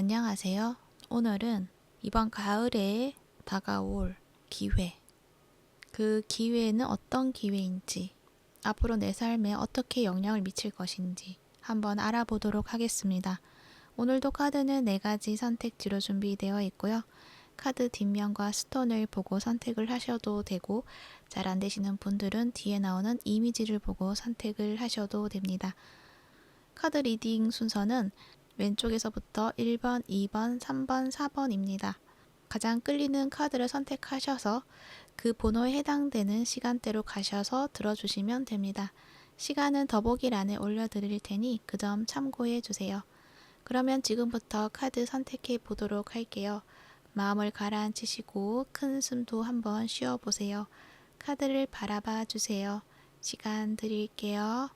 안녕하세요. 오늘은 이번 가을에 다가올 기회, 그 기회는 어떤 기회인지, 앞으로 내 삶에 어떻게 영향을 미칠 것인지 한번 알아보도록 하겠습니다. 오늘도 카드는 4가지 선택지로 준비되어 있고요. 카드 뒷면과 스톤을 보고 선택을 하셔도 되고, 잘 안 되시는 분들은 뒤에 나오는 이미지를 보고 선택을 하셔도 됩니다. 카드 리딩 순서는 왼쪽에서부터 1번, 2번, 3번, 4번입니다. 가장 끌리는 카드를 선택하셔서 그 번호에 해당되는 시간대로 가셔서 들어주시면 됩니다. 시간은 더보기란에 올려드릴 테니 그 점 참고해 주세요. 그러면 지금부터 카드 선택해 보도록 할게요. 마음을 가라앉히시고 큰 숨도 한번 쉬어보세요. 카드를 바라봐 주세요. 시간 드릴게요.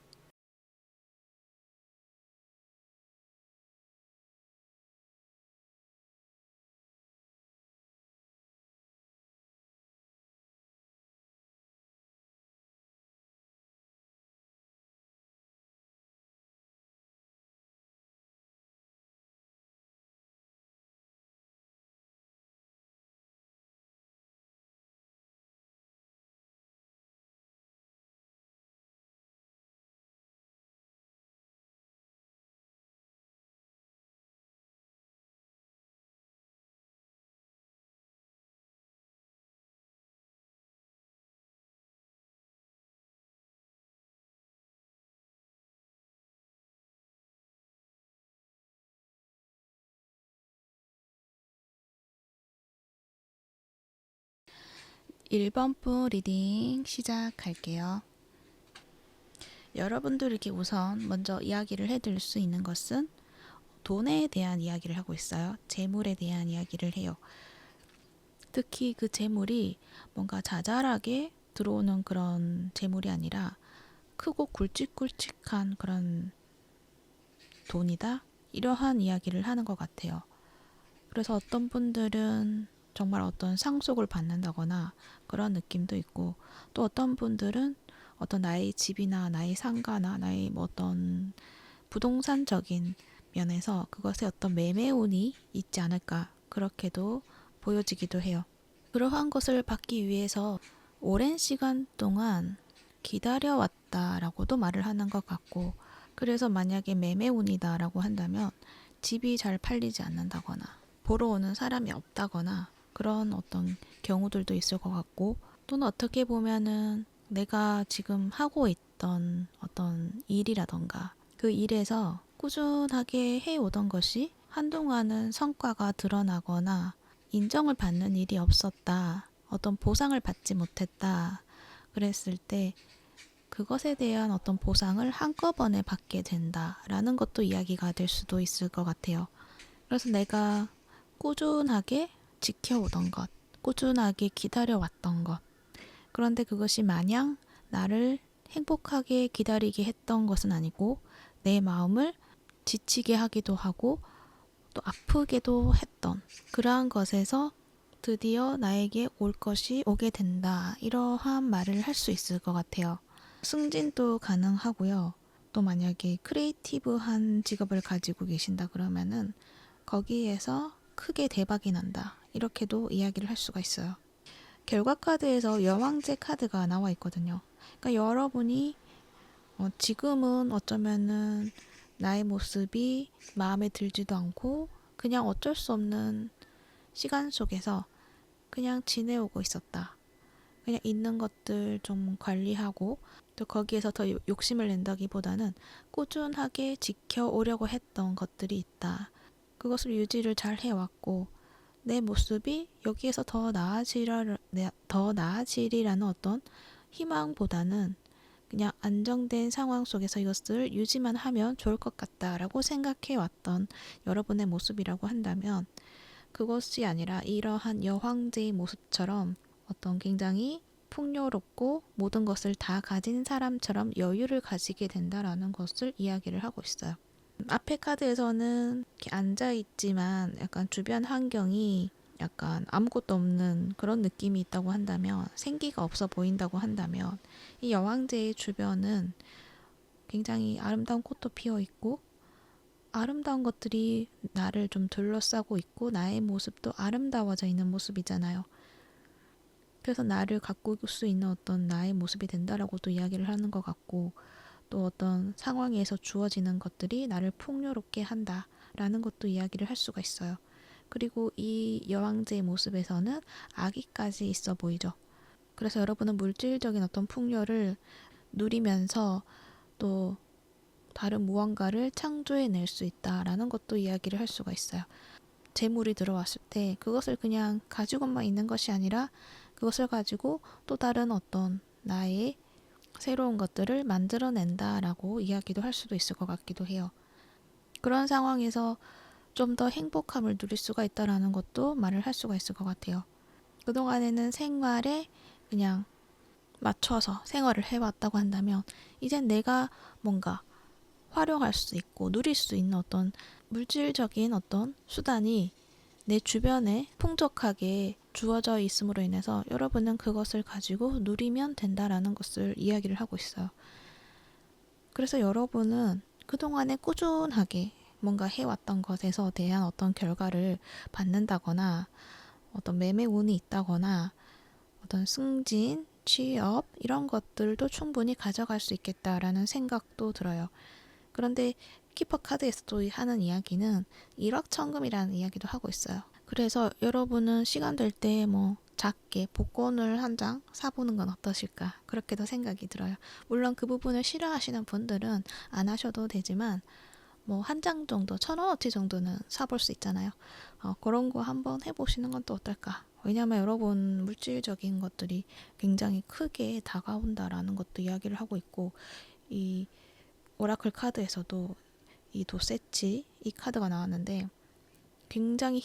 1번 분 리딩 시작할게요. 여러분들에게 우선 먼저 이야기를 해드릴 수 있는 것은 돈에 대한 이야기를 하고 있어요. 재물에 대한 이야기를 해요. 특히 그 재물이 뭔가 자잘하게 들어오는 그런 재물이 아니라 크고 굵직굵직한 그런 돈이다. 이러한 이야기를 하는 것 같아요. 그래서 어떤 분들은 정말 어떤 상속을 받는다거나 그런 느낌도 있고, 또 어떤 분들은 어떤 나의 집이나 나의 상가나 나의 뭐 어떤 부동산적인 면에서 그것에 어떤 매매운이 있지 않을까, 그렇게도 보여지기도 해요. 그러한 것을 받기 위해서 오랜 시간 동안 기다려왔다라고도 말을 하는 것 같고, 그래서 만약에 매매운이다라고 한다면 집이 잘 팔리지 않는다거나 보러 오는 사람이 없다거나 그런 어떤 경우들도 있을 것 같고, 또는 어떻게 보면은 내가 지금 하고 있던 어떤 일이라던가 그 일에서 꾸준하게 해오던 것이 한동안은 성과가 드러나거나 인정을 받는 일이 없었다, 어떤 보상을 받지 못했다 그랬을 때 그것에 대한 어떤 보상을 한꺼번에 받게 된다라는 것도 이야기가 될 수도 있을 것 같아요. 그래서 내가 꾸준하게 지켜오던 것, 꾸준하게 기다려왔던 것, 그런데 그것이 마냥 나를 행복하게 기다리게 했던 것은 아니고 내 마음을 지치게 하기도 하고 또 아프게도 했던 그러한 것에서 드디어 나에게 올 것이 오게 된다, 이러한 말을 할 수 있을 것 같아요. 승진도 가능하고요. 또 만약에 크리에이티브한 직업을 가지고 계신다 그러면은 거기에서 크게 대박이 난다, 이렇게도 이야기를 할 수가 있어요. 결과 카드에서 여왕제 카드가 나와 있거든요. 그러니까 여러분이 지금은 어쩌면은 나의 모습이 마음에 들지도 않고 그냥 어쩔 수 없는 시간 속에서 그냥 지내오고 있었다. 그냥 있는 것들 좀 관리하고 또 거기에서 더 욕심을 낸다기보다는 꾸준하게 지켜오려고 했던 것들이 있다. 그것을 유지를 잘 해왔고 내 모습이 여기에서 더 나아지리라는 어떤 희망보다는 그냥 안정된 상황 속에서 이것을 유지만 하면 좋을 것 같다라고 생각해 왔던 여러분의 모습이라고 한다면, 그것이 아니라 이러한 여황제의 모습처럼 어떤 굉장히 풍요롭고 모든 것을 다 가진 사람처럼 여유를 가지게 된다라는 것을 이야기를 하고 있어요. 앞에 카드에서는 이렇게 앉아있지만 약간 주변 환경이 약간 아무것도 없는 그런 느낌이 있다고 한다면, 생기가 없어 보인다고 한다면, 이 여왕제의 주변은 굉장히 아름다운 꽃도 피어 있고 아름다운 것들이 나를 좀 둘러싸고 있고 나의 모습도 아름다워져 있는 모습이잖아요. 그래서 나를 가꿀 수 있는 어떤 나의 모습이 된다라고 또 이야기를 하는 것 같고, 또 어떤 상황에서 주어지는 것들이 나를 풍요롭게 한다라는 것도 이야기를 할 수가 있어요. 그리고 이 여왕제의 모습에서는 아기까지 있어 보이죠. 그래서 여러분은 물질적인 어떤 풍요를 누리면서 또 다른 무언가를 창조해낼 수 있다라는 것도 이야기를 할 수가 있어요. 재물이 들어왔을 때 그것을 그냥 가지고만 있는 것이 아니라 그것을 가지고 또 다른 어떤 나의 새로운 것들을 만들어낸다라고 이야기도 할 수도 있을 것 같기도 해요. 그런 상황에서 좀 더 행복함을 누릴 수가 있다라는 것도 말을 할 수가 있을 것 같아요. 그동안에는 생활에 그냥 맞춰서 생활을 해왔다고 한다면 이젠 내가 뭔가 활용할 수 있고 누릴 수 있는 어떤 물질적인 어떤 수단이 내 주변에 풍족하게 주어져 있음으로 인해서 여러분은 그것을 가지고 누리면 된다라는 것을 이야기를 하고 있어요. 그래서 여러분은 그동안에 꾸준하게 뭔가 해왔던 것에서 대한 어떤 결과를 받는다거나 어떤 매매 운이 있다거나 어떤 승진, 취업 이런 것들도 충분히 가져갈 수 있겠다라는 생각도 들어요. 그런데 키퍼 카드에서도 하는 이야기는 일확천금이라는 이야기도 하고 있어요. 그래서 여러분은 시간 될 때 뭐 작게 복권을 한 장 사보는 건 어떠실까? 그렇게도 생각이 들어요. 물론 그 부분을 싫어하시는 분들은 안 하셔도 되지만 뭐 한 장 정도, 1,000원어치 정도는 사볼 수 있잖아요. 그런 거 한번 해보시는 건 또 어떨까? 왜냐하면 여러분 물질적인 것들이 굉장히 크게 다가온다라는 것도 이야기를 하고 있고, 이 오라클 카드에서도 이 도세치 이 카드가 나왔는데 굉장히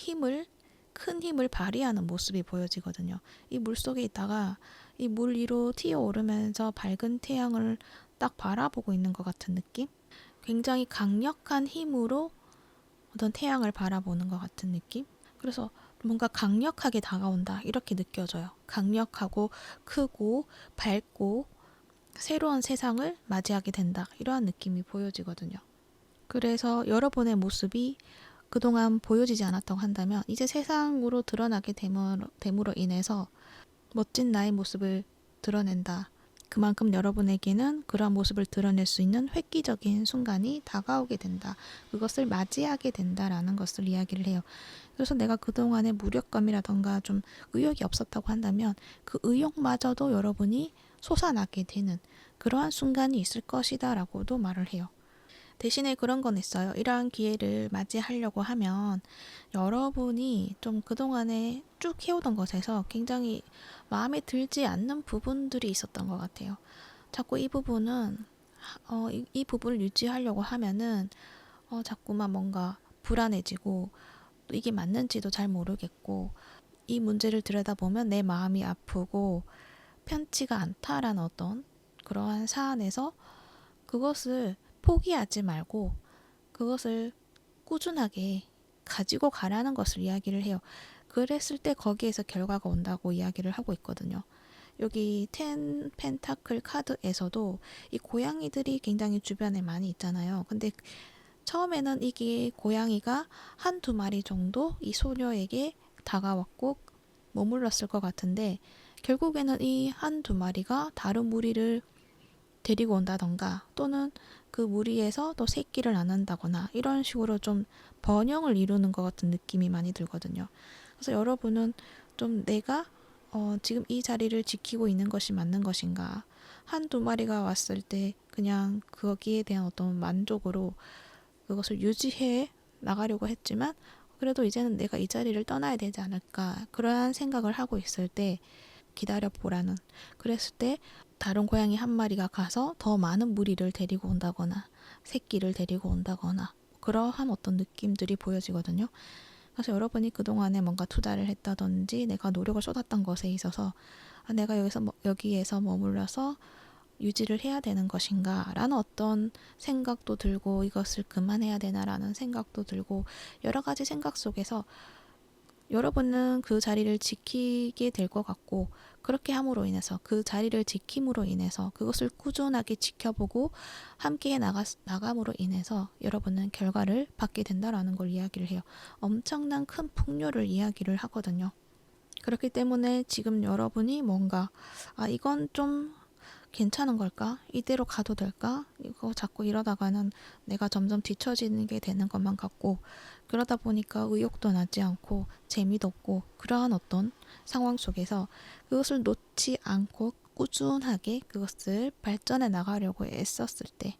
큰 힘을 발휘하는 모습이 보여지거든요. 이 물 속에 있다가 이 물 위로 튀어오르면서 밝은 태양을 딱 바라보고 있는 것 같은 느낌? 굉장히 강력한 힘으로 어떤 태양을 바라보는 것 같은 느낌? 그래서 뭔가 강력하게 다가온다 이렇게 느껴져요. 강력하고 크고 밝고 새로운 세상을 맞이하게 된다 이러한 느낌이 보여지거든요. 그래서 여러분의 모습이 그동안 보여지지 않았다고 한다면 이제 세상으로 드러나게 됨으로 인해서 멋진 나의 모습을 드러낸다. 그만큼 여러분에게는 그러한 모습을 드러낼 수 있는 획기적인 순간이 다가오게 된다. 그것을 맞이하게 된다라는 것을 이야기를 해요. 그래서 내가 그동안의 무력감이라던가 좀 의욕이 없었다고 한다면 그 의욕마저도 여러분이 솟아나게 되는 그러한 순간이 있을 것이다 라고도 말을 해요. 대신에 그런 건 있어요. 이러한 기회를 맞이하려고 하면 여러분이 좀 그동안에 쭉 해오던 것에서 굉장히 마음에 들지 않는 부분들이 있었던 것 같아요. 자꾸 이 부분은 이 부분을 유지하려고 하면은 자꾸만 뭔가 불안해지고 또 이게 맞는지도 잘 모르겠고 이 문제를 들여다보면 내 마음이 아프고 편치가 않다라는 어떤 그러한 사안에서 그것을 포기하지 말고 그것을 꾸준하게 가지고 가라는 것을 이야기를 해요. 그랬을 때 거기에서 결과가 온다고 이야기를 하고 있거든요. 여기 텐 펜타클 카드에서도 이 고양이들이 굉장히 주변에 많이 있잖아요. 근데 처음에는 이게 고양이가 한두 마리 정도 이 소녀에게 다가왔고 머물렀을 것 같은데 결국에는 이 한두 마리가 다른 무리를 데리고 온다던가 또는 그 무리에서 또 새끼를 낳는다거나 이런 식으로 좀 번영을 이루는 것 같은 느낌이 많이 들거든요. 그래서 여러분은 좀 내가 지금 이 자리를 지키고 있는 것이 맞는 것인가? 한두 마리가 왔을 때 그냥 거기에 대한 어떤 만족으로 그것을 유지해 나가려고 했지만 그래도 이제는 내가 이 자리를 떠나야 되지 않을까? 그러한 생각을 하고 있을 때 기다려보라는, 그랬을 때 다른 고양이 한 마리가 가서 더 많은 무리를 데리고 온다거나 새끼를 데리고 온다거나 그러한 어떤 느낌들이 보여지거든요. 그래서 여러분이 그동안에 뭔가 투자를 했다든지 내가 노력을 쏟았던 것에 있어서 내가 여기에서 머물러서 유지를 해야 되는 것인가 라는 어떤 생각도 들고 이것을 그만해야 되나라는 생각도 들고 여러 가지 생각 속에서 여러분은 그 자리를 지키게 될 것 같고, 그렇게 함으로 인해서, 그 자리를 지킴으로 인해서, 그것을 꾸준하게 지켜보고 함께 나감으로 인해서 여러분은 결과를 받게 된다라는 걸 이야기를 해요. 엄청난 큰 풍요를 이야기를 하거든요. 그렇기 때문에 지금 여러분이 뭔가 이건 좀 괜찮은 걸까? 이대로 가도 될까? 이거 자꾸 이러다가는 내가 점점 뒤처지는 게 되는 것만 같고, 그러다 보니까 의욕도 나지 않고 재미도 없고, 그러한 어떤 상황 속에서 그것을 놓지 않고 꾸준하게 그것을 발전해 나가려고 애썼을 때,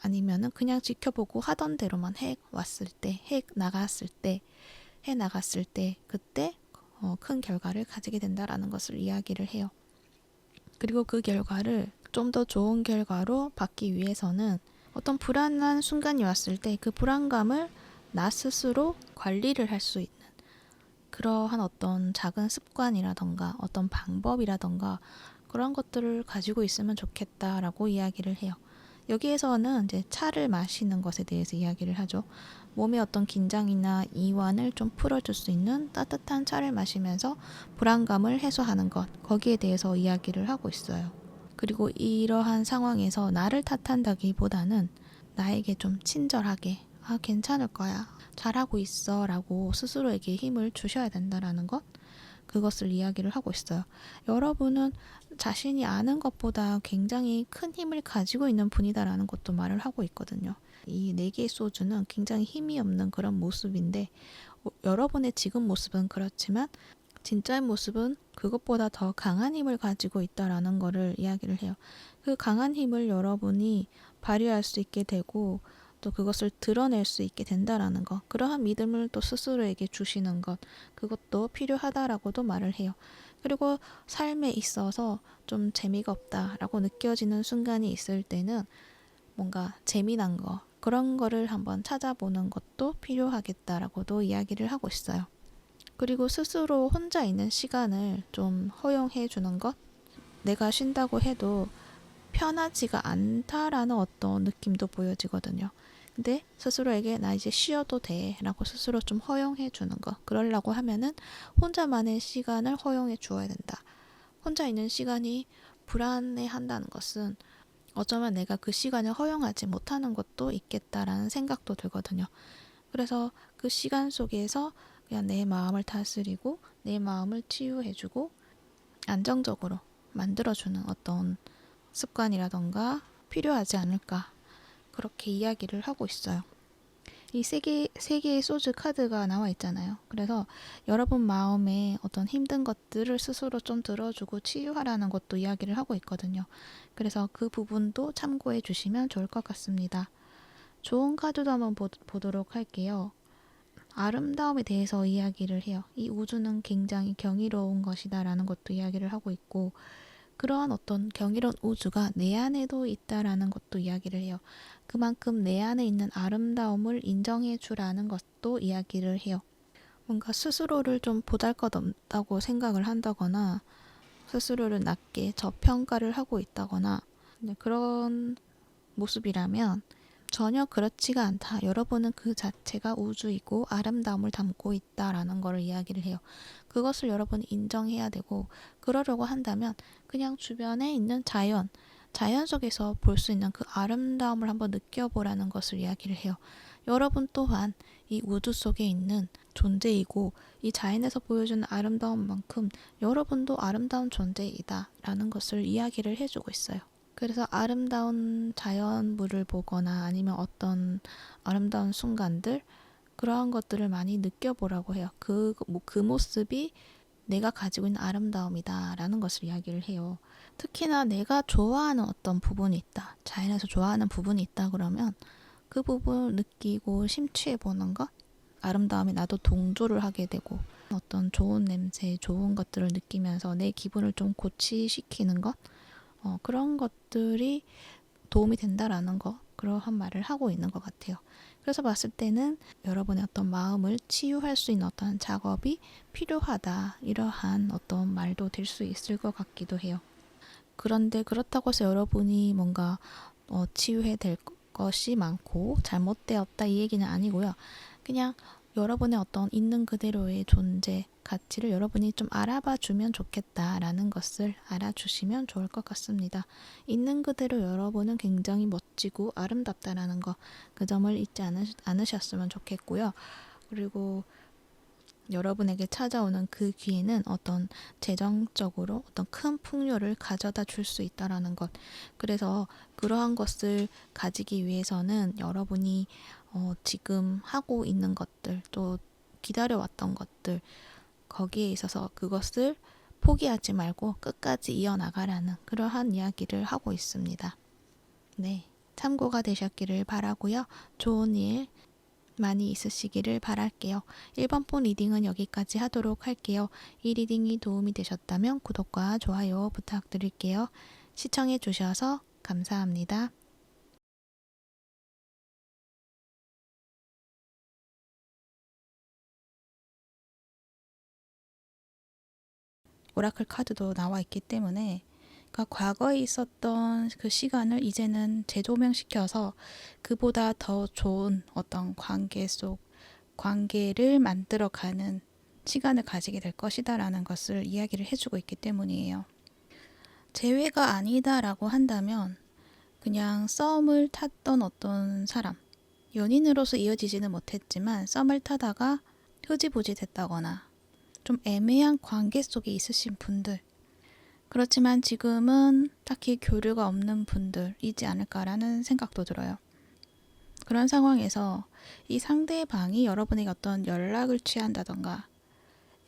아니면은 그냥 지켜보고 하던 대로만 해 왔을 때, 해 나갔을 때, 그때 큰 결과를 가지게 된다라는 것을 이야기를 해요. 그리고 그 결과를 좀 더 좋은 결과로 받기 위해서는 어떤 불안한 순간이 왔을 때 그 불안감을 나 스스로 관리를 할 수 있는 그러한 어떤 작은 습관이라던가 어떤 방법이라던가 그런 것들을 가지고 있으면 좋겠다라고 이야기를 해요. 여기에서는 이제 차를 마시는 것에 대해서 이야기를 하죠. 몸의 어떤 긴장이나 이완을 좀 풀어줄 수 있는 따뜻한 차를 마시면서 불안감을 해소하는 것, 거기에 대해서 이야기를 하고 있어요. 그리고 이러한 상황에서 나를 탓한다기보다는 나에게 좀 친절하게 괜찮을 거야. 잘하고 있어. 라고 스스로에게 힘을 주셔야 된다라는 것. 그것을 이야기를 하고 있어요. 여러분은 자신이 아는 것보다 굉장히 큰 힘을 가지고 있는 분이다라는 것도 말을 하고 있거든요. 이 4개의 소주는 굉장히 힘이 없는 그런 모습인데 여러분의 지금 모습은 그렇지만 진짜의 모습은 그것보다 더 강한 힘을 가지고 있다라는 거를 이야기를 해요. 그 강한 힘을 여러분이 발휘할 수 있게 되고 또 그것을 드러낼 수 있게 된다라는 것, 그러한 믿음을 또 스스로에게 주시는 것, 그것도 필요하다라고도 말을 해요. 그리고 삶에 있어서 좀 재미가 없다라고 느껴지는 순간이 있을 때는 뭔가 재미난 거, 그런 거를 한번 찾아보는 것도 필요하겠다라고도 이야기를 하고 있어요. 그리고 스스로 혼자 있는 시간을 좀 허용해 주는 것, 내가 쉰다고 해도 편하지가 않다라는 어떤 느낌도 보여지거든요. 근데 스스로에게 나 이제 쉬어도 돼 라고 스스로 좀 허용해 주는 거, 그러려고 하면은 혼자만의 시간을 허용해 주어야 된다. 혼자 있는 시간이 불안해 한다는 것은 어쩌면 내가 그 시간을 허용하지 못하는 것도 있겠다라는 생각도 들거든요. 그래서 그 시간 속에서 그냥 내 마음을 다스리고 내 마음을 치유해주고 안정적으로 만들어주는 어떤 습관이라던가 필요하지 않을까, 그렇게 이야기를 하고 있어요. 이 세 개의 소주 카드가 나와 있잖아요. 그래서 여러분 마음에 어떤 힘든 것들을 스스로 좀 들어주고 치유하라는 것도 이야기를 하고 있거든요. 그래서 그 부분도 참고해 주시면 좋을 것 같습니다. 좋은 카드도 한번 보도록 할게요. 아름다움에 대해서 이야기를 해요. 이 우주는 굉장히 경이로운 것이다 라는 것도 이야기를 하고 있고, 그러한 어떤 경이로운 우주가 내 안에도 있다라는 것도 이야기를 해요. 그만큼 내 안에 있는 아름다움을 인정해 주라는 것도 이야기를 해요. 뭔가 스스로를 좀 보잘것없다고 생각을 한다거나 스스로를 낮게 저평가를 하고 있다거나 그런 모습이라면 전혀 그렇지가 않다. 여러분은 그 자체가 우주이고 아름다움을 담고 있다라는 것을 이야기를 해요. 그것을 여러분이 인정해야 되고, 그러려고 한다면 그냥 주변에 있는 자연 속에서 볼 수 있는 그 아름다움을 한번 느껴보라는 것을 이야기를 해요. 여러분 또한 이 우주 속에 있는 존재이고 이 자연에서 보여주는 아름다움만큼 여러분도 아름다운 존재이다 라는 것을 이야기를 해주고 있어요. 그래서 아름다운 자연물을 보거나 아니면 어떤 아름다운 순간들, 그러한 것들을 많이 느껴보라고 해요. 그 모습이 내가 가지고 있는 아름다움이다 라는 것을 이야기를 해요. 특히나 내가 좋아하는 어떤 부분이 있다, 자연에서 좋아하는 부분이 있다 그러면 그 부분을 느끼고 심취해 보는 것, 아름다움에 나도 동조를 하게 되고 어떤 좋은 냄새, 좋은 것들을 느끼면서 내 기분을 좀 고치시키는 것, 그런 것들이 도움이 된다라는 거, 그러한 말을 하고 있는 것 같아요. 그래서 봤을 때는 여러분의 어떤 마음을 치유할 수 있는 어떤 작업이 필요하다, 이러한 어떤 말도 될 수 있을 것 같기도 해요. 그런데 그렇다고 해서 여러분이 뭔가 치유해야 될 것이 많고 잘못되었다 이 얘기는 아니고요. 그냥 여러분의 어떤 있는 그대로의 존재, 가치를 여러분이 좀 알아봐 주면 좋겠다라는 것을 알아주시면 좋을 것 같습니다. 있는 그대로 여러분은 굉장히 멋지고 아름답다라는 거, 그 점을 잊지 않으셨으면 좋겠고요. 그리고 여러분에게 찾아오는 그 기회는 어떤 재정적으로 어떤 큰 풍요를 가져다 줄 수 있다라는 것. 그래서 그러한 것을 가지기 위해서는 여러분이 지금 하고 있는 것들, 또 기다려왔던 것들, 거기에 있어서 그것을 포기하지 말고 끝까지 이어나가라는 그러한 이야기를 하고 있습니다. 네, 참고가 되셨기를 바라고요. 좋은 일 많이 있으시기를 바랄게요. 1번 폰 리딩은 여기까지 하도록 할게요. 이 리딩이 도움이 되셨다면 구독과 좋아요 부탁드릴게요. 시청해 주셔서 감사합니다. 오라클 카드도 나와 있기 때문에 그러니까 과거에 있었던 그 시간을 이제는 재조명시켜서 그보다 더 좋은 어떤 관계를 만들어가는 시간을 가지게 될 것이다라는 것을 이야기를 해주고 있기 때문이에요. 재회가 아니다라고 한다면 그냥 썸을 탔던 어떤 사람, 연인으로서 이어지지는 못했지만 썸을 타다가 흐지부지 됐다거나 좀 애매한 관계 속에 있으신 분들, 그렇지만 지금은 딱히 교류가 없는 분들이지 않을까라는 생각도 들어요. 그런 상황에서 이 상대방이 여러분에게 어떤 연락을 취한다던가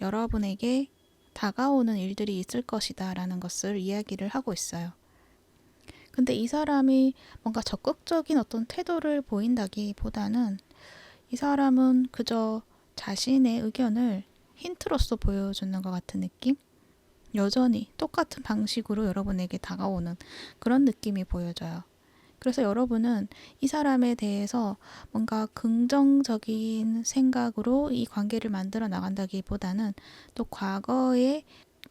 여러분에게 다가오는 일들이 있을 것이다 라는 것을 이야기를 하고 있어요. 근데 이 사람이 뭔가 적극적인 어떤 태도를 보인다기보다는 이 사람은 그저 자신의 의견을 힌트로서 보여주는 것 같은 느낌? 여전히 똑같은 방식으로 여러분에게 다가오는 그런 느낌이 보여져요. 그래서 여러분은 이 사람에 대해서 뭔가 긍정적인 생각으로 이 관계를 만들어 나간다기보다는 또 과거에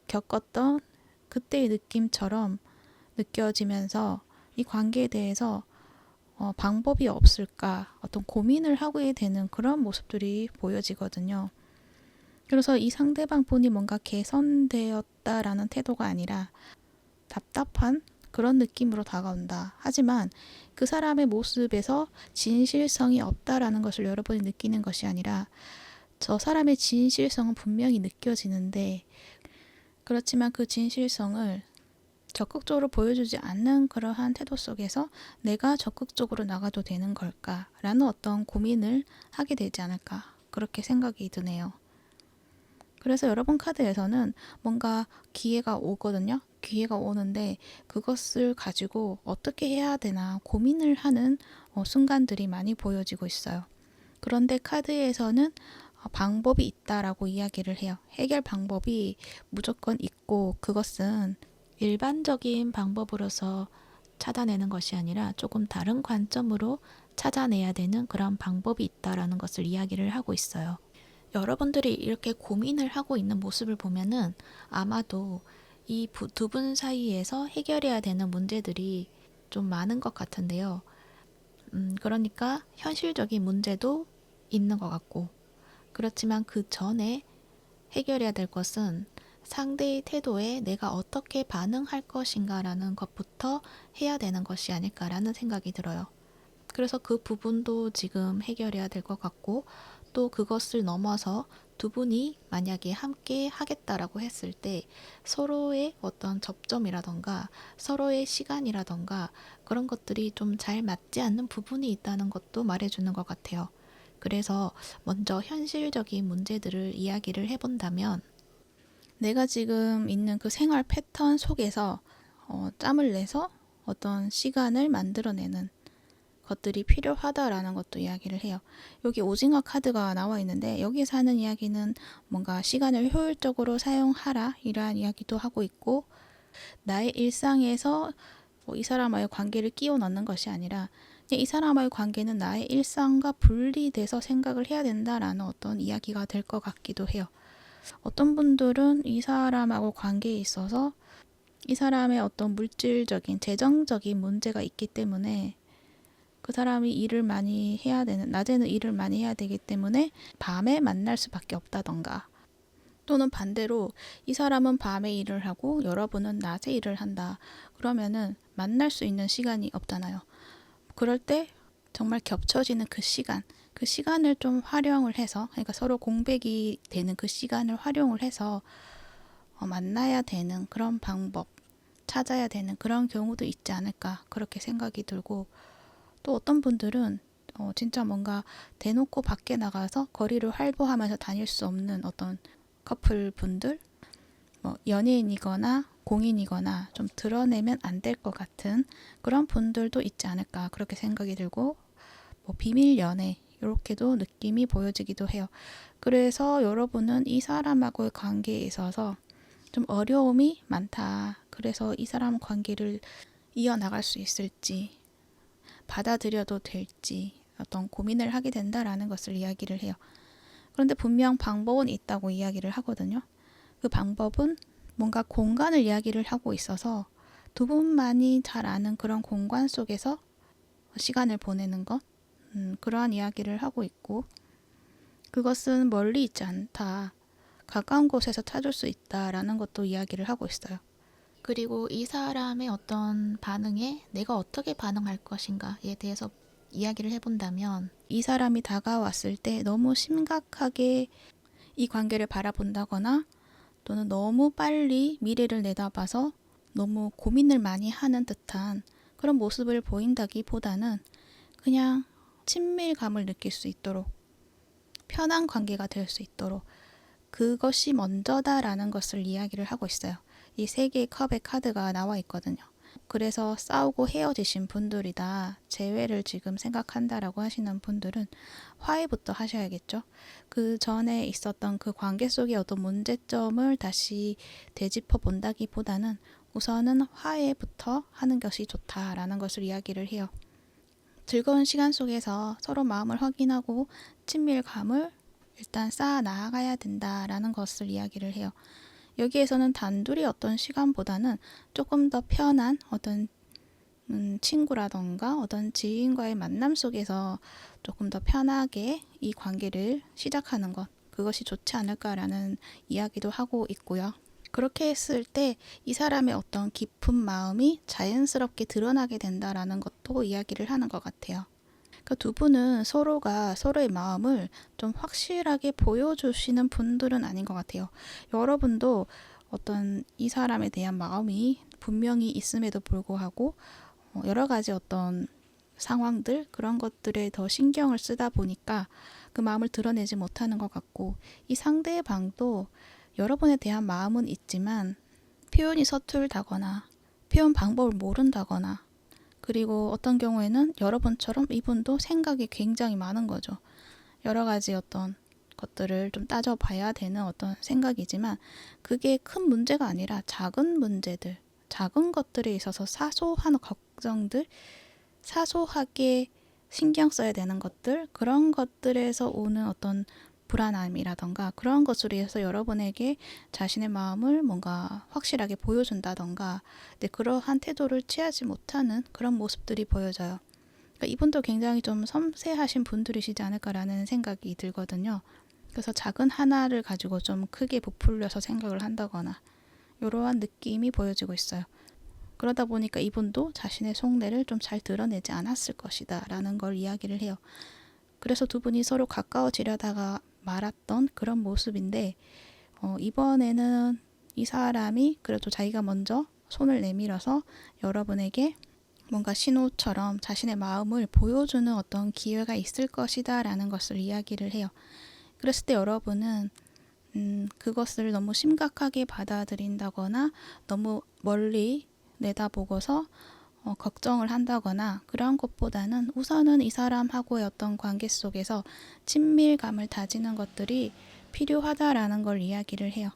겪었던 그때의 느낌처럼 느껴지면서 이 관계에 대해서 방법이 없을까 어떤 고민을 하게 되는 그런 모습들이 보여지거든요. 그래서 이 상대방 분이 뭔가 개선되었다라는 태도가 아니라 답답한 그런 느낌으로 다가온다. 하지만 그 사람의 모습에서 진실성이 없다라는 것을 여러분이 느끼는 것이 아니라 저 사람의 진실성은 분명히 느껴지는데 그렇지만 그 진실성을 적극적으로 보여주지 않는 그러한 태도 속에서 내가 적극적으로 나가도 되는 걸까라는 어떤 고민을 하게 되지 않을까 그렇게 생각이 드네요. 그래서 여러분 카드에서는 뭔가 기회가 오거든요. 기회가 오는데 그것을 가지고 어떻게 해야 되나 고민을 하는 순간들이 많이 보여지고 있어요. 그런데 카드에서는 방법이 있다라고 이야기를 해요. 해결 방법이 무조건 있고 그것은 일반적인 방법으로서 찾아내는 것이 아니라 조금 다른 관점으로 찾아내야 되는 그런 방법이 있다라는 것을 이야기를 하고 있어요. 여러분들이 이렇게 고민을 하고 있는 모습을 보면은 아마도 이 두 분 사이에서 해결해야 되는 문제들이 좀 많은 것 같은데요. 그러니까 현실적인 문제도 있는 것 같고, 그렇지만 그 전에 해결해야 될 것은 상대의 태도에 내가 어떻게 반응할 것인가라는 것부터 해야 되는 것이 아닐까라는 생각이 들어요. 그래서 그 부분도 지금 해결해야 될 것 같고, 또 그것을 넘어서 두 분이 만약에 함께 하겠다라고 했을 때 서로의 어떤 접점이라던가 서로의 시간이라던가 그런 것들이 좀 잘 맞지 않는 부분이 있다는 것도 말해주는 것 같아요. 그래서 먼저 현실적인 문제들을 이야기를 해본다면 내가 지금 있는 그 생활 패턴 속에서 짬을 내서 어떤 시간을 만들어내는 것들이 필요하다라는 것도 이야기를 해요. 여기 오징어 카드가 나와 있는데 여기서 하는 이야기는 뭔가 시간을 효율적으로 사용하라 이러한 이야기도 하고 있고 나의 일상에서 이 사람과의 관계를 끼워 넣는 것이 아니라 이 사람과의 관계는 나의 일상과 분리돼서 생각을 해야 된다라는 어떤 이야기가 될 것 같기도 해요. 어떤 분들은 이 사람하고 관계에 있어서 이 사람의 어떤 물질적인 재정적인 문제가 있기 때문에 그 사람이 일을 많이 해야 되는, 낮에는 일을 많이 해야 되기 때문에 밤에 만날 수밖에 없다던가, 또는 반대로 이 사람은 밤에 일을 하고 여러분은 낮에 일을 한다. 그러면은 만날 수 있는 시간이 없잖아요. 그럴 때 정말 겹쳐지는 그 시간을 좀 활용을 해서, 그러니까 서로 공백이 되는 그 시간을 활용을 해서 만나야 되는 그런 방법, 찾아야 되는 그런 경우도 있지 않을까, 그렇게 생각이 들고, 또 어떤 분들은 진짜 뭔가 대놓고 밖에 나가서 거리를 활보하면서 다닐 수 없는 어떤 커플 분들, 연예인이거나 공인이거나 좀 드러내면 안 될 것 같은 그런 분들도 있지 않을까, 그렇게 생각이 들고, 비밀 연애 이렇게도 느낌이 보여지기도 해요. 그래서 여러분은 이 사람하고의 관계에 있어서 좀 어려움이 많다. 그래서 이 사람 관계를 이어나갈 수 있을지, 받아들여도 될지 어떤 고민을 하게 된다라는 것을 이야기를 해요. 그런데 분명 방법은 있다고 이야기를 하거든요. 그 방법은 뭔가 공간을 이야기를 하고 있어서 두 분만이 잘 아는 그런 공간 속에서 시간을 보내는 것, 그러한 이야기를 하고 있고, 그것은 멀리 있지 않다, 가까운 곳에서 찾을 수 있다라는 것도 이야기를 하고 있어요. 그리고 이 사람의 어떤 반응에 내가 어떻게 반응할 것인가에 대해서 이야기를 해본다면, 이 사람이 다가왔을 때 너무 심각하게 이 관계를 바라본다거나, 또는 너무 빨리 미래를 내다봐서 너무 고민을 많이 하는 듯한 그런 모습을 보인다기보다는 그냥 친밀감을 느낄 수 있도록, 편한 관계가 될 수 있도록, 그것이 먼저다라는 것을 이야기를 하고 있어요. 이 세 개의 컵의 카드가 나와 있거든요. 그래서 싸우고 헤어지신 분들이다, 재회를 지금 생각한다라고 하시는 분들은 화해부터 하셔야겠죠. 그 전에 있었던 그 관계 속의 어떤 문제점을 다시 되짚어 본다기보다는 우선은 화해부터 하는 것이 좋다라는 것을 이야기를 해요. 즐거운 시간 속에서 서로 마음을 확인하고 친밀감을 일단 쌓아 나가야 된다라는 것을 이야기를 해요. 여기에서는 단둘이 어떤 시간보다는 조금 더 편한 어떤 친구라던가 어떤 지인과의 만남 속에서 조금 더 편하게 이 관계를 시작하는 것, 그것이 좋지 않을까라는 이야기도 하고 있고요. 그렇게 했을 때 이 사람의 어떤 깊은 마음이 자연스럽게 드러나게 된다라는 것도 이야기를 하는 것 같아요. 그러니까 두 분은 서로가 서로의 마음을 좀 확실하게 보여주시는 분들은 아닌 것 같아요. 여러분도 어떤 이 사람에 대한 마음이 분명히 있음에도 불구하고 여러 가지 어떤 상황들, 그런 것들에 더 신경을 쓰다 보니까 그 마음을 드러내지 못하는 것 같고, 이 상대방도 여러분에 대한 마음은 있지만 표현이 서툴다거나 표현 방법을 모른다거나, 그리고 어떤 경우에는 여러분처럼 이분도 생각이 굉장히 많은 거죠. 여러 가지 어떤 것들을 좀 따져봐야 되는 어떤 생각이지만, 그게 큰 문제가 아니라 작은 문제들, 작은 것들에 있어서 사소한 걱정들, 사소하게 신경 써야 되는 것들, 그런 것들에서 오는 어떤 불안함이라던가 그런 것으로 해서 여러분에게 자신의 마음을 뭔가 확실하게 보여준다던가, 근데 그러한 태도를 취하지 못하는 그런 모습들이 보여져요. 그러니까 이분도 굉장히 좀 섬세하신 분들이시지 않을까라는 생각이 들거든요. 그래서 작은 하나를 가지고 좀 크게 부풀려서 생각을 한다거나 이러한 느낌이 보여지고 있어요. 그러다 보니까 이분도 자신의 속내를 좀 잘 드러내지 않았을 것이다 라는 걸 이야기를 해요. 그래서 두 분이 서로 가까워지려다가 말았던 그런 모습인데, 이번에는 이 사람이 그래도 자기가 먼저 손을 내밀어서 여러분에게 뭔가 신호처럼 자신의 마음을 보여주는 어떤 기회가 있을 것이다 라는 것을 이야기를 해요. 그랬을 때 여러분은 그것을 너무 심각하게 받아들인다거나 너무 멀리 내다보고서 걱정을 한다거나 그런 것보다는 우선은 이 사람하고의 어떤 관계 속에서 친밀감을 다지는 것들이 필요하다라는 걸 이야기를 해요.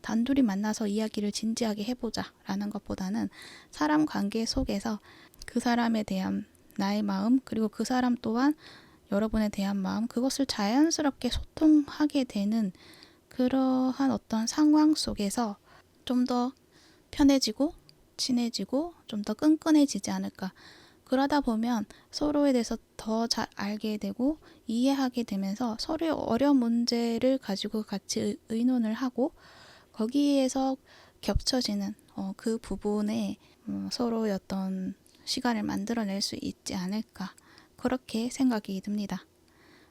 단둘이 만나서 이야기를 진지하게 해보자 라는 것보다는 사람 관계 속에서 그 사람에 대한 나의 마음, 그리고 그 사람 또한 여러분에 대한 마음, 그것을 자연스럽게 소통하게 되는 그러한 어떤 상황 속에서 좀 더 편해지고 친해지고 좀 더 끈끈해지지 않을까, 그러다 보면 서로에 대해서 더 잘 알게 되고 이해하게 되면서 서로의 어려운 문제를 가지고 같이 의논을 하고 거기에서 겹쳐지는 그 부분에 서로의 어떤 시간을 만들어낼 수 있지 않을까 그렇게 생각이 듭니다.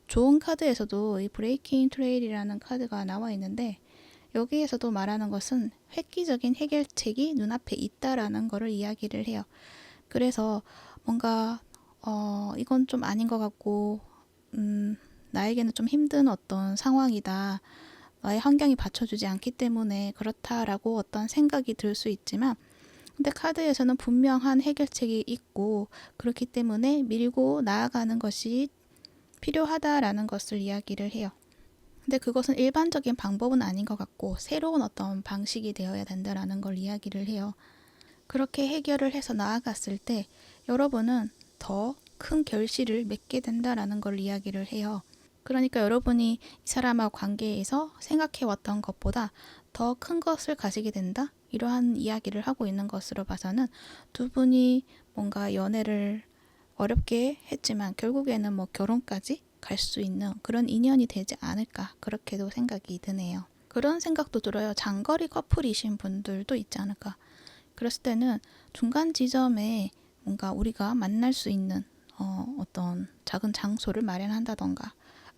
좋은 카드에서도 이 브레이킹 트레일이라는 카드가 나와 있는데 여기에서도 말하는 것은 획기적인 해결책이 눈앞에 있다라는 것을 이야기를 해요. 그래서 뭔가 이건 좀 아닌 것 같고 나에게는 좀 힘든 어떤 상황이다. 나의 환경이 받쳐주지 않기 때문에 그렇다라고 어떤 생각이 들 수 있지만 근데 카드에서는 분명한 해결책이 있고 그렇기 때문에 밀고 나아가는 것이 필요하다라는 것을 이야기를 해요. 근데 그것은 일반적인 방법은 아닌 것 같고 새로운 어떤 방식이 되어야 된다라는 걸 이야기를 해요. 그렇게 해결을 해서 나아갔을 때 여러분은 더 큰 결실을 맺게 된다라는 걸 이야기를 해요. 그러니까 여러분이 이 사람과 관계에서 생각해왔던 것보다 더 큰 것을 가지게 된다? 이러한 이야기를 하고 있는 것으로 봐서는 두 분이 뭔가 연애를 어렵게 했지만 결국에는 뭐 결혼까지 갈 수 있는 그런 인연이 되지 않을까 그렇게도 생각이 드네요. 그런 생각도 들어요. 장거리 커플이신 분들도 있지 않을까. 그랬을 때는 중간 지점에 뭔가 우리가 만날 수 있는 어떤 작은 장소를 마련한다던가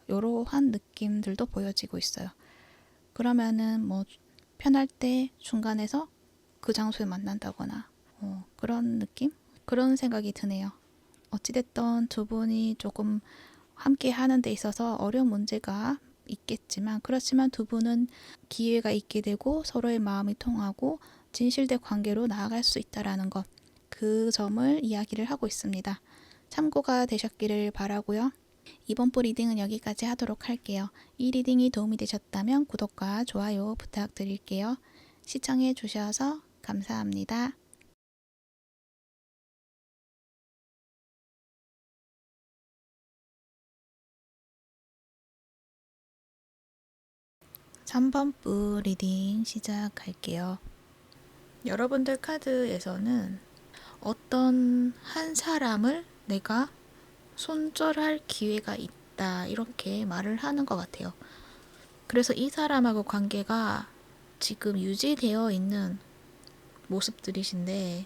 이러한 느낌들도 보여지고 있어요. 그러면은 뭐 편할 때 중간에서 그 장소에 만난다거나 그런 느낌? 그런 생각이 드네요. 어찌됐든 두 분이 조금 함께 하는 데 있어서 어려운 문제가 있겠지만 그렇지만 두 분은 기회가 있게 되고 서로의 마음이 통하고 진실된 관계로 나아갈 수 있다라는 것, 그 점을 이야기를 하고 있습니다. 참고가 되셨기를 바라고요. 이번 부 리딩은 여기까지 하도록 할게요. 이 리딩이 도움이 되셨다면 구독과 좋아요 부탁드릴게요. 시청해 주셔서 감사합니다. 삼 번 부 리딩 시작할게요. 여러분들 카드에서는 어떤 한 사람을 내가 손절할 기회가 있다 이렇게 말을 하는 것 같아요. 그래서 이 사람하고 관계가 지금 유지되어 있는 모습들이신데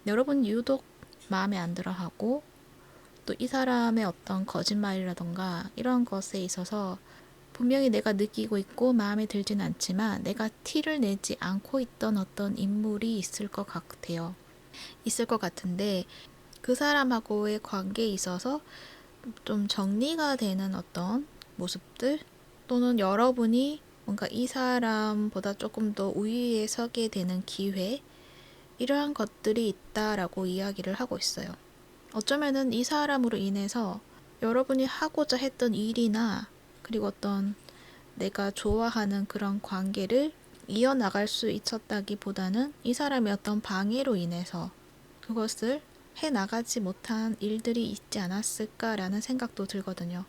여러분 유독 마음에 안 들어 하고 또 이 사람의 어떤 거짓말이라던가 이런 것에 있어서 분명히 내가 느끼고 있고 마음에 들진 않지만 내가 티를 내지 않고 있던 어떤 인물이 있을 것 같아요. 있을 것 같은데 그 사람하고의 관계에 있어서 좀 정리가 되는 어떤 모습들 또는 여러분이 뭔가 이 사람보다 조금 더 우위에 서게 되는 기회 이러한 것들이 있다라고 이야기를 하고 있어요. 어쩌면은 이 사람으로 인해서 여러분이 하고자 했던 일이나 그리고 어떤 내가 좋아하는 그런 관계를 이어나갈 수 있었다기보다는 이 사람의 어떤 방해로 인해서 그것을 해나가지 못한 일들이 있지 않았을까라는 생각도 들거든요.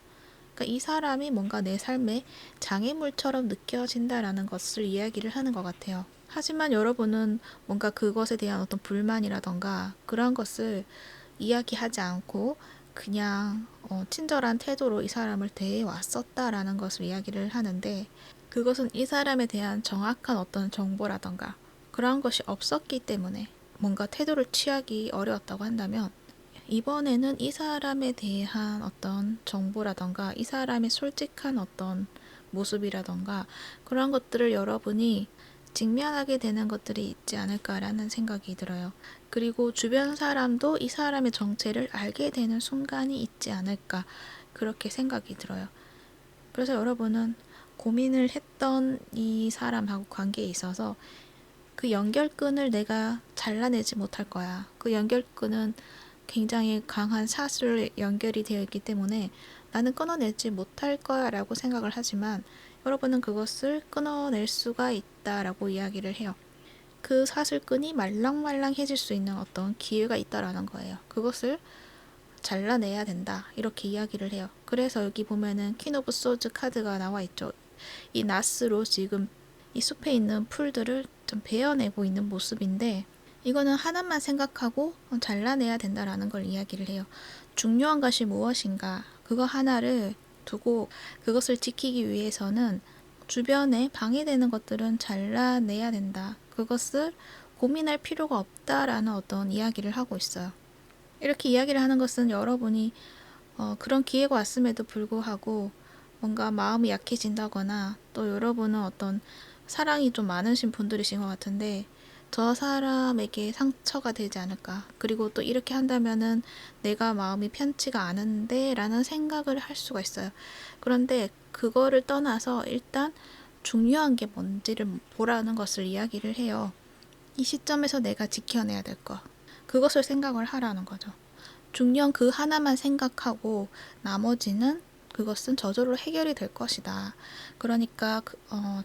그러니까 이 사람이 뭔가 내 삶에 장애물처럼 느껴진다라는 것을 이야기를 하는 것 같아요. 하지만 여러분은 뭔가 그것에 대한 어떤 불만이라던가 그런 것을 이야기하지 않고 그냥 친절한 태도로 이 사람을 대해왔었다라는 것을 이야기를 하는데 그것은 이 사람에 대한 정확한 어떤 정보라던가 그런 것이 없었기 때문에 뭔가 태도를 취하기 어려웠다고 한다면 이번에는 이 사람에 대한 어떤 정보라던가 이 사람의 솔직한 어떤 모습이라던가 그런 것들을 여러분이 직면하게 되는 것들이 있지 않을까라는 생각이 들어요. 그리고 주변 사람도 이 사람의 정체를 알게 되는 순간이 있지 않을까 그렇게 생각이 들어요. 그래서 여러분은 고민을 했던 이 사람하고 관계에 있어서 그 연결끈을 내가 잘라내지 못할 거야. 그 연결끈은 굉장히 강한 사슬로 연결이 되어 있기 때문에 나는 끊어내지 못할 거야 라고 생각을 하지만 여러분은 그것을 끊어낼 수가 있다라고 이야기를 해요. 그 사슬끈이 말랑말랑해질 수 있는 어떤 기회가 있다라는 거예요. 그것을 잘라내야 된다 이렇게 이야기를 해요. 그래서 여기 보면은 퀸 오브 소즈 카드가 나와 있죠. 이 나스로 지금 이 숲에 있는 풀들을 좀 베어내고 있는 모습인데 이거는 하나만 생각하고 잘라내야 된다라는 걸 이야기를 해요. 중요한 것이 무엇인가? 그거 하나를 두고 그것을 지키기 위해서는 주변에 방해되는 것들은 잘라내야 된다. 그것을 고민할 필요가 없다라는 어떤 이야기를 하고 있어요. 이렇게 이야기를 하는 것은 여러분이 그런 기회가 왔음에도 불구하고 뭔가 마음이 약해진다거나 또 여러분은 어떤 사랑이 좀 많으신 분들이신 것 같은데 저 사람에게 상처가 되지 않을까. 그리고 또 이렇게 한다면은 내가 마음이 편치가 않은데 라는 생각을 할 수가 있어요. 그런데 그거를 떠나서 일단 중요한 게 뭔지를 보라는 것을 이야기를 해요. 이 시점에서 내가 지켜내야 될 것. 그것을 생각을 하라는 거죠. 중요한 그 하나만 생각하고 나머지는 그것은 저절로 해결이 될 것이다. 그러니까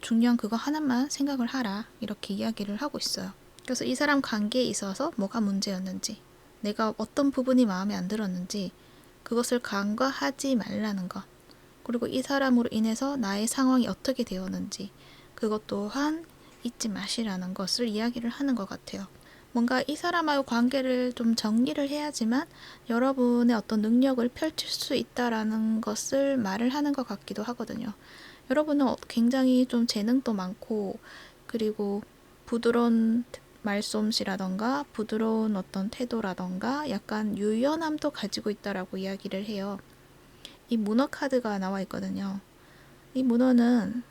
중요한 그거 하나만 생각을 하라. 이렇게 이야기를 하고 있어요. 그래서 이 사람 관계에 있어서 뭐가 문제였는지, 내가 어떤 부분이 마음에 안 들었는지 그것을 간과하지 말라는 것. 그리고 이 사람으로 인해서 나의 상황이 어떻게 되었는지 그것 또한 잊지 마시라는 것을 이야기를 하는 것 같아요. 뭔가 이 사람하고 관계를 좀 정리를 해야지만 여러분의 어떤 능력을 펼칠 수 있다라는 것을 말을 하는 것 같기도 하거든요. 여러분은 굉장히 좀 재능도 많고 그리고 부드러운 말솜씨라던가 부드러운 어떤 태도라던가 약간 유연함도 가지고 있다라고 이야기를 해요. 이 문어 카드가 나와 있거든요. 이 문어는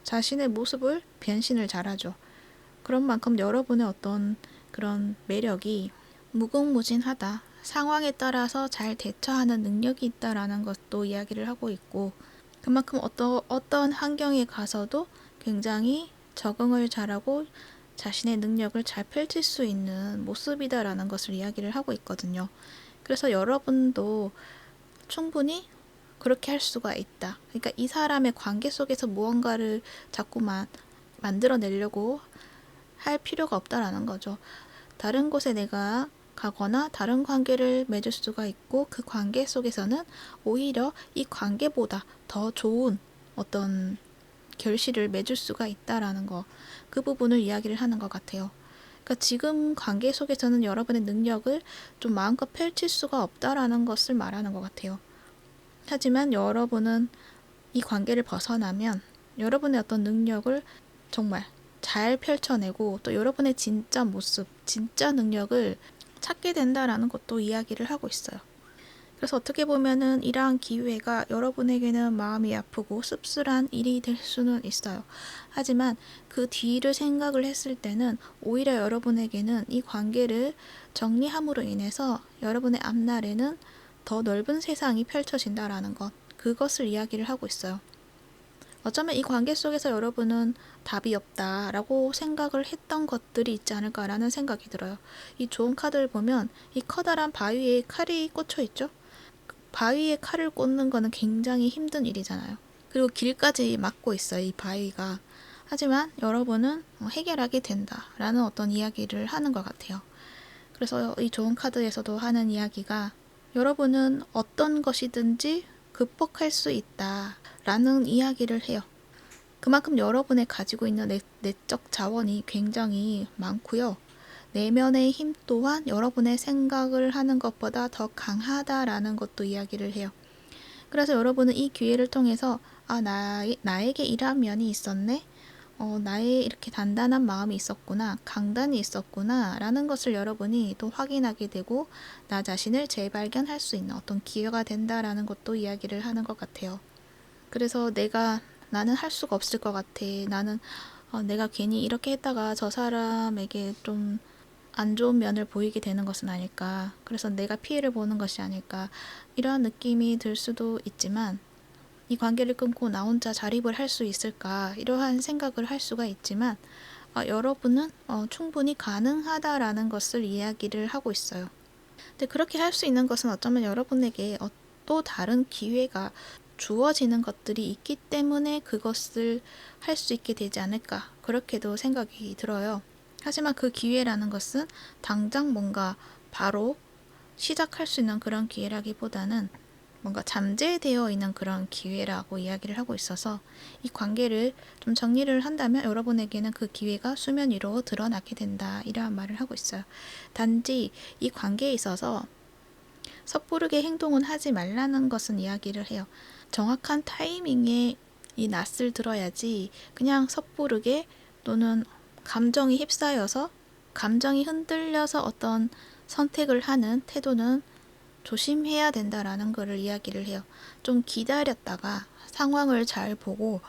자신의 모습을 변신을 잘하죠. 그런 만큼 여러분의 어떤 그런 매력이 무궁무진하다. 상황에 따라서 잘 대처하는 능력이 있다라는 것도 이야기를 하고 있고 그만큼 어떤 환경에 가서도 굉장히 적응을 잘하고 자신의 능력을 잘 펼칠 수 있는 모습이다라는 것을 이야기를 하고 있거든요. 그래서 여러분도 충분히 그렇게 할 수가 있다. 그러니까 이 사람의 관계 속에서 무언가를 자꾸만 만들어내려고 할 필요가 없다라는 거죠. 다른 곳에 내가 가거나 다른 관계를 맺을 수가 있고 그 관계 속에서는 오히려 이 관계보다 더 좋은 어떤 결실을 맺을 수가 있다라는 거. 그 부분을 이야기를 하는 것 같아요. 그러니까 지금 관계 속에서는 여러분의 능력을 좀 마음껏 펼칠 수가 없다라는 것을 말하는 것 같아요. 하지만 여러분은 이 관계를 벗어나면 여러분의 어떤 능력을 정말 잘 펼쳐내고 또 여러분의 진짜 모습, 진짜 능력을 찾게 된다라는 것도 이야기를 하고 있어요. 그래서 어떻게 보면은 이러한 기회가 여러분에게는 마음이 아프고 씁쓸한 일이 될 수는 있어요. 하지만 그 뒤를 생각을 했을 때는 오히려 여러분에게는 이 관계를 정리함으로 인해서 여러분의 앞날에는 더 넓은 세상이 펼쳐진다라는 것, 그것을 이야기를 하고 있어요. 어쩌면 이 관계 속에서 여러분은 답이 없다라고 생각을 했던 것들이 있지 않을까라는 생각이 들어요. 이 좋은 카드를 보면 이 커다란 바위에 칼이 꽂혀 있죠? 바위에 칼을 꽂는 거는 굉장히 힘든 일이잖아요. 그리고 길까지 막고 있어요, 이 바위가. 하지만 여러분은 해결하게 된다라는 어떤 이야기를 하는 것 같아요. 그래서 이 좋은 카드에서도 하는 이야기가 여러분은 어떤 것이든지 극복할 수 있다라는 이야기를 해요. 그만큼 여러분의 가지고 있는 내적 자원이 굉장히 많고요. 내면의 힘 또한 여러분의 생각을 하는 것보다 더 강하다라는 것도 이야기를 해요. 그래서 여러분은 이 기회를 통해서 나에게 이러한 면이 있었네? 나의 이렇게 단단한 마음이 있었구나, 강단이 있었구나 라는 것을 여러분이 또 확인하게 되고 나 자신을 재발견할 수 있는 어떤 기회가 된다라는 것도 이야기를 하는 것 같아요. 그래서 나는 할 수가 없을 것 같아. 나는 내가 괜히 이렇게 했다가 저 사람에게 좀 안 좋은 면을 보이게 되는 것은 아닐까. 그래서 내가 피해를 보는 것이 아닐까. 이러한 느낌이 들 수도 있지만 이 관계를 끊고 나 혼자 자립을 할 수 있을까. 이러한 생각을 할 수가 있지만 여러분은 충분히 가능하다라는 것을 이야기를 하고 있어요. 근데 그렇게 할 수 있는 것은 어쩌면 여러분에게 또 다른 기회가 주어지는 것들이 있기 때문에 그것을 할 수 있게 되지 않을까. 그렇게도 생각이 들어요. 하지만 그 기회라는 것은 당장 뭔가 바로 시작할 수 있는 그런 기회라기보다는 뭔가 잠재되어 있는 그런 기회라고 이야기를 하고 있어서 이 관계를 좀 정리를 한다면 여러분에게는 그 기회가 수면 위로 드러나게 된다. 이러한 말을 하고 있어요. 단지 이 관계에 있어서 섣부르게 행동은 하지 말라는 것은 이야기를 해요. 정확한 타이밍에 이 낯을 들어야지 그냥 섣부르게 또는 감정이 휩싸여서 감정이 흔들려서 어떤 선택을 하는 태도는 조심해야 된다라는 것을 이야기를 해요. 좀 기다렸다가 상황을 잘 보고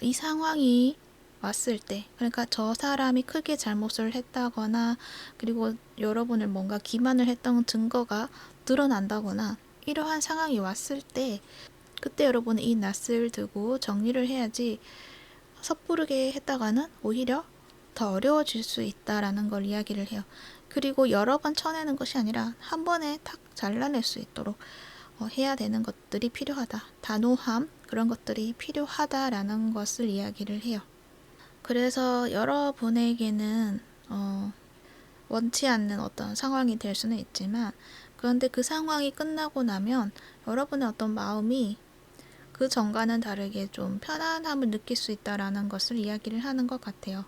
이 상황이 왔을 때, 그러니까 저 사람이 크게 잘못을 했다거나 그리고 여러분을 뭔가 기만을 했던 증거가 드러난다거나 이러한 상황이 왔을 때 그때 여러분은 이 낯을 두고 정리를 해야지 섣부르게 했다가는 오히려 더 어려워질 수 있다라는 걸 이야기를 해요. 그리고 여러 번 쳐내는 것이 아니라 한 번에 탁 잘라낼 수 있도록 해야 되는 것들이 필요하다. 단호함 그런 것들이 필요하다라는 것을 이야기를 해요. 그래서 여러분에게는 원치 않는 어떤 상황이 될 수는 있지만 그런데 그 상황이 끝나고 나면 여러분의 어떤 마음이 그 전과는 다르게 좀 편안함을 느낄 수 있다라는 것을 이야기를 하는 것 같아요.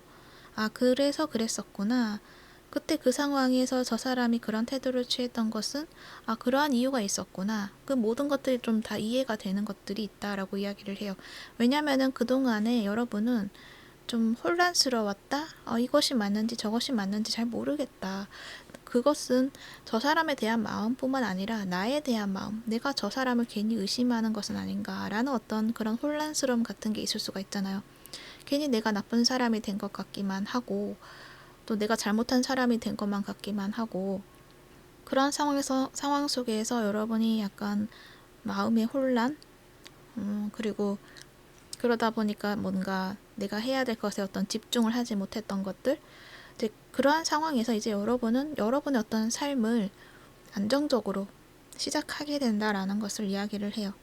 아, 그래서 그랬었구나. 그때 그 상황에서 저 사람이 그런 태도를 취했던 것은 아, 그러한 이유가 있었구나. 그 모든 것들이 좀 다 이해가 되는 것들이 있다라고 이야기를 해요. 왜냐면은 그동안에 여러분은 좀 혼란스러웠다? 이것이 맞는지 저것이 맞는지 잘 모르겠다. 그것은 저 사람에 대한 마음뿐만 아니라 나에 대한 마음, 내가 저 사람을 괜히 의심하는 것은 아닌가라는 어떤 그런 혼란스러움 같은 게 있을 수가 있잖아요. 괜히 내가 나쁜 사람이 된 것 같기만 하고 또 내가 잘못한 사람이 된 것만 같기만 하고 그런 상황 속에서 여러분이 약간 마음의 혼란, 그리고 그러다 보니까 뭔가 내가 해야 될 것에 어떤 집중을 하지 못했던 것들, 이제 그러한 상황에서 이제 여러분은 여러분의 어떤 삶을 안정적으로 시작하게 된다라는 것을 이야기를 해요.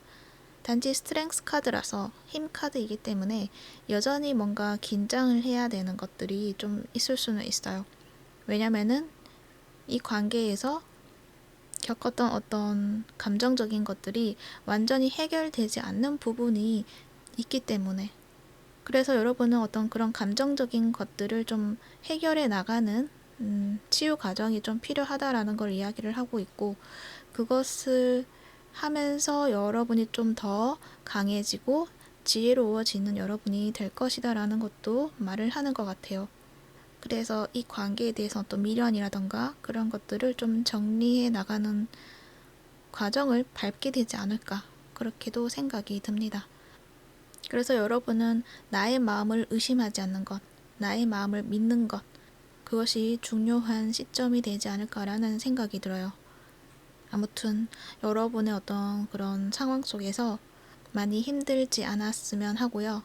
단지 스트렝스 카드라서 힘 카드이기 때문에 여전히 뭔가 긴장을 해야 되는 것들이 좀 있을 수는 있어요. 왜냐면은 이 관계에서 겪었던 어떤 감정적인 것들이 완전히 해결되지 않는 부분이 있기 때문에 그래서 여러분은 어떤 그런 감정적인 것들을 좀 해결해 나가는 치유 과정이 좀 필요하다라는 걸 이야기를 하고 있고 그것을 하면서 여러분이 좀 더 강해지고 지혜로워지는 여러분이 될 것이다라는 것도 말을 하는 것 같아요. 그래서 이 관계에 대해서 또 미련이라던가 그런 것들을 좀 정리해 나가는 과정을 밟게 되지 않을까 그렇게도 생각이 듭니다. 그래서 여러분은 나의 마음을 의심하지 않는 것, 나의 마음을 믿는 것, 그것이 중요한 시점이 되지 않을까라는 생각이 들어요. 아무튼 여러분의 어떤 그런 상황 속에서 많이 힘들지 않았으면 하고요.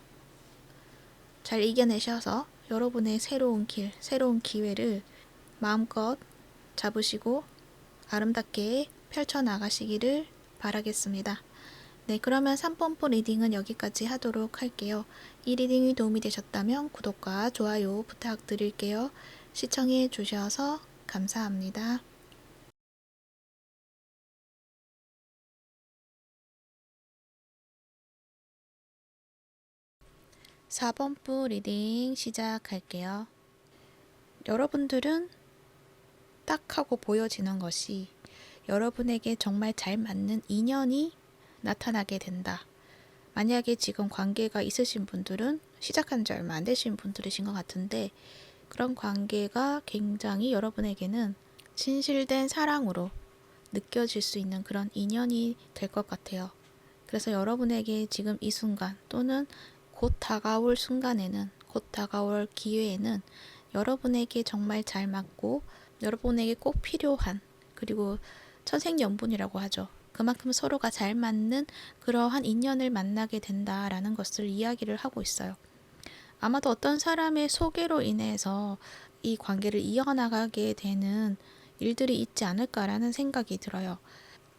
잘 이겨내셔서 여러분의 새로운 길, 새로운 기회를 마음껏 잡으시고 아름답게 펼쳐나가시기를 바라겠습니다. 네, 그러면 3번포 리딩은 여기까지 하도록 할게요. 이 리딩이 도움이 되셨다면 구독과 좋아요 부탁드릴게요. 시청해 주셔서 감사합니다. 4번포 리딩 시작할게요. 여러분들은 딱 하고 보여지는 것이 여러분에게 정말 잘 맞는 인연이 나타나게 된다. 만약에 지금 관계가 있으신 분들은 시작한 지 얼마 안 되신 분들이신 것 같은데 그런 관계가 굉장히 여러분에게는 진실된 사랑으로 느껴질 수 있는 그런 인연이 될 것 같아요. 그래서 여러분에게 지금 이 순간 또는 곧 다가올 순간에는 곧 다가올 기회에는 여러분에게 정말 잘 맞고 여러분에게 꼭 필요한 그리고 천생연분이라고 하죠. 그만큼 서로가 잘 맞는 그러한 인연을 만나게 된다라는 것을 이야기를 하고 있어요. 아마도 어떤 사람의 소개로 인해서 이 관계를 이어나가게 되는 일들이 있지 않을까라는 생각이 들어요.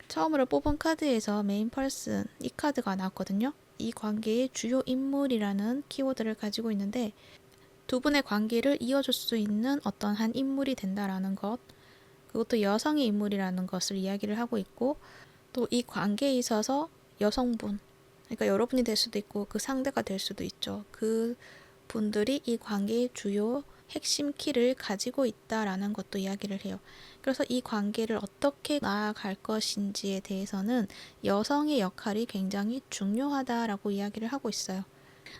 처음으로 뽑은 카드에서 메인 펄슨 이 카드가 나왔거든요. 이 관계의 주요 인물이라는 키워드를 가지고 있는데 두 분의 관계를 이어줄 수 있는 어떤 한 인물이 된다라는 것 그것도 여성의 인물이라는 것을 이야기를 하고 있고 또 이 관계에 있어서 여성분, 그러니까 여러분이 될 수도 있고 그 상대가 될 수도 있죠. 그 분들이 이 관계의 주요 핵심 키를 가지고 있다라는 것도 이야기를 해요. 그래서 이 관계를 어떻게 나아갈 것인지에 대해서는 여성의 역할이 굉장히 중요하다라고 이야기를 하고 있어요.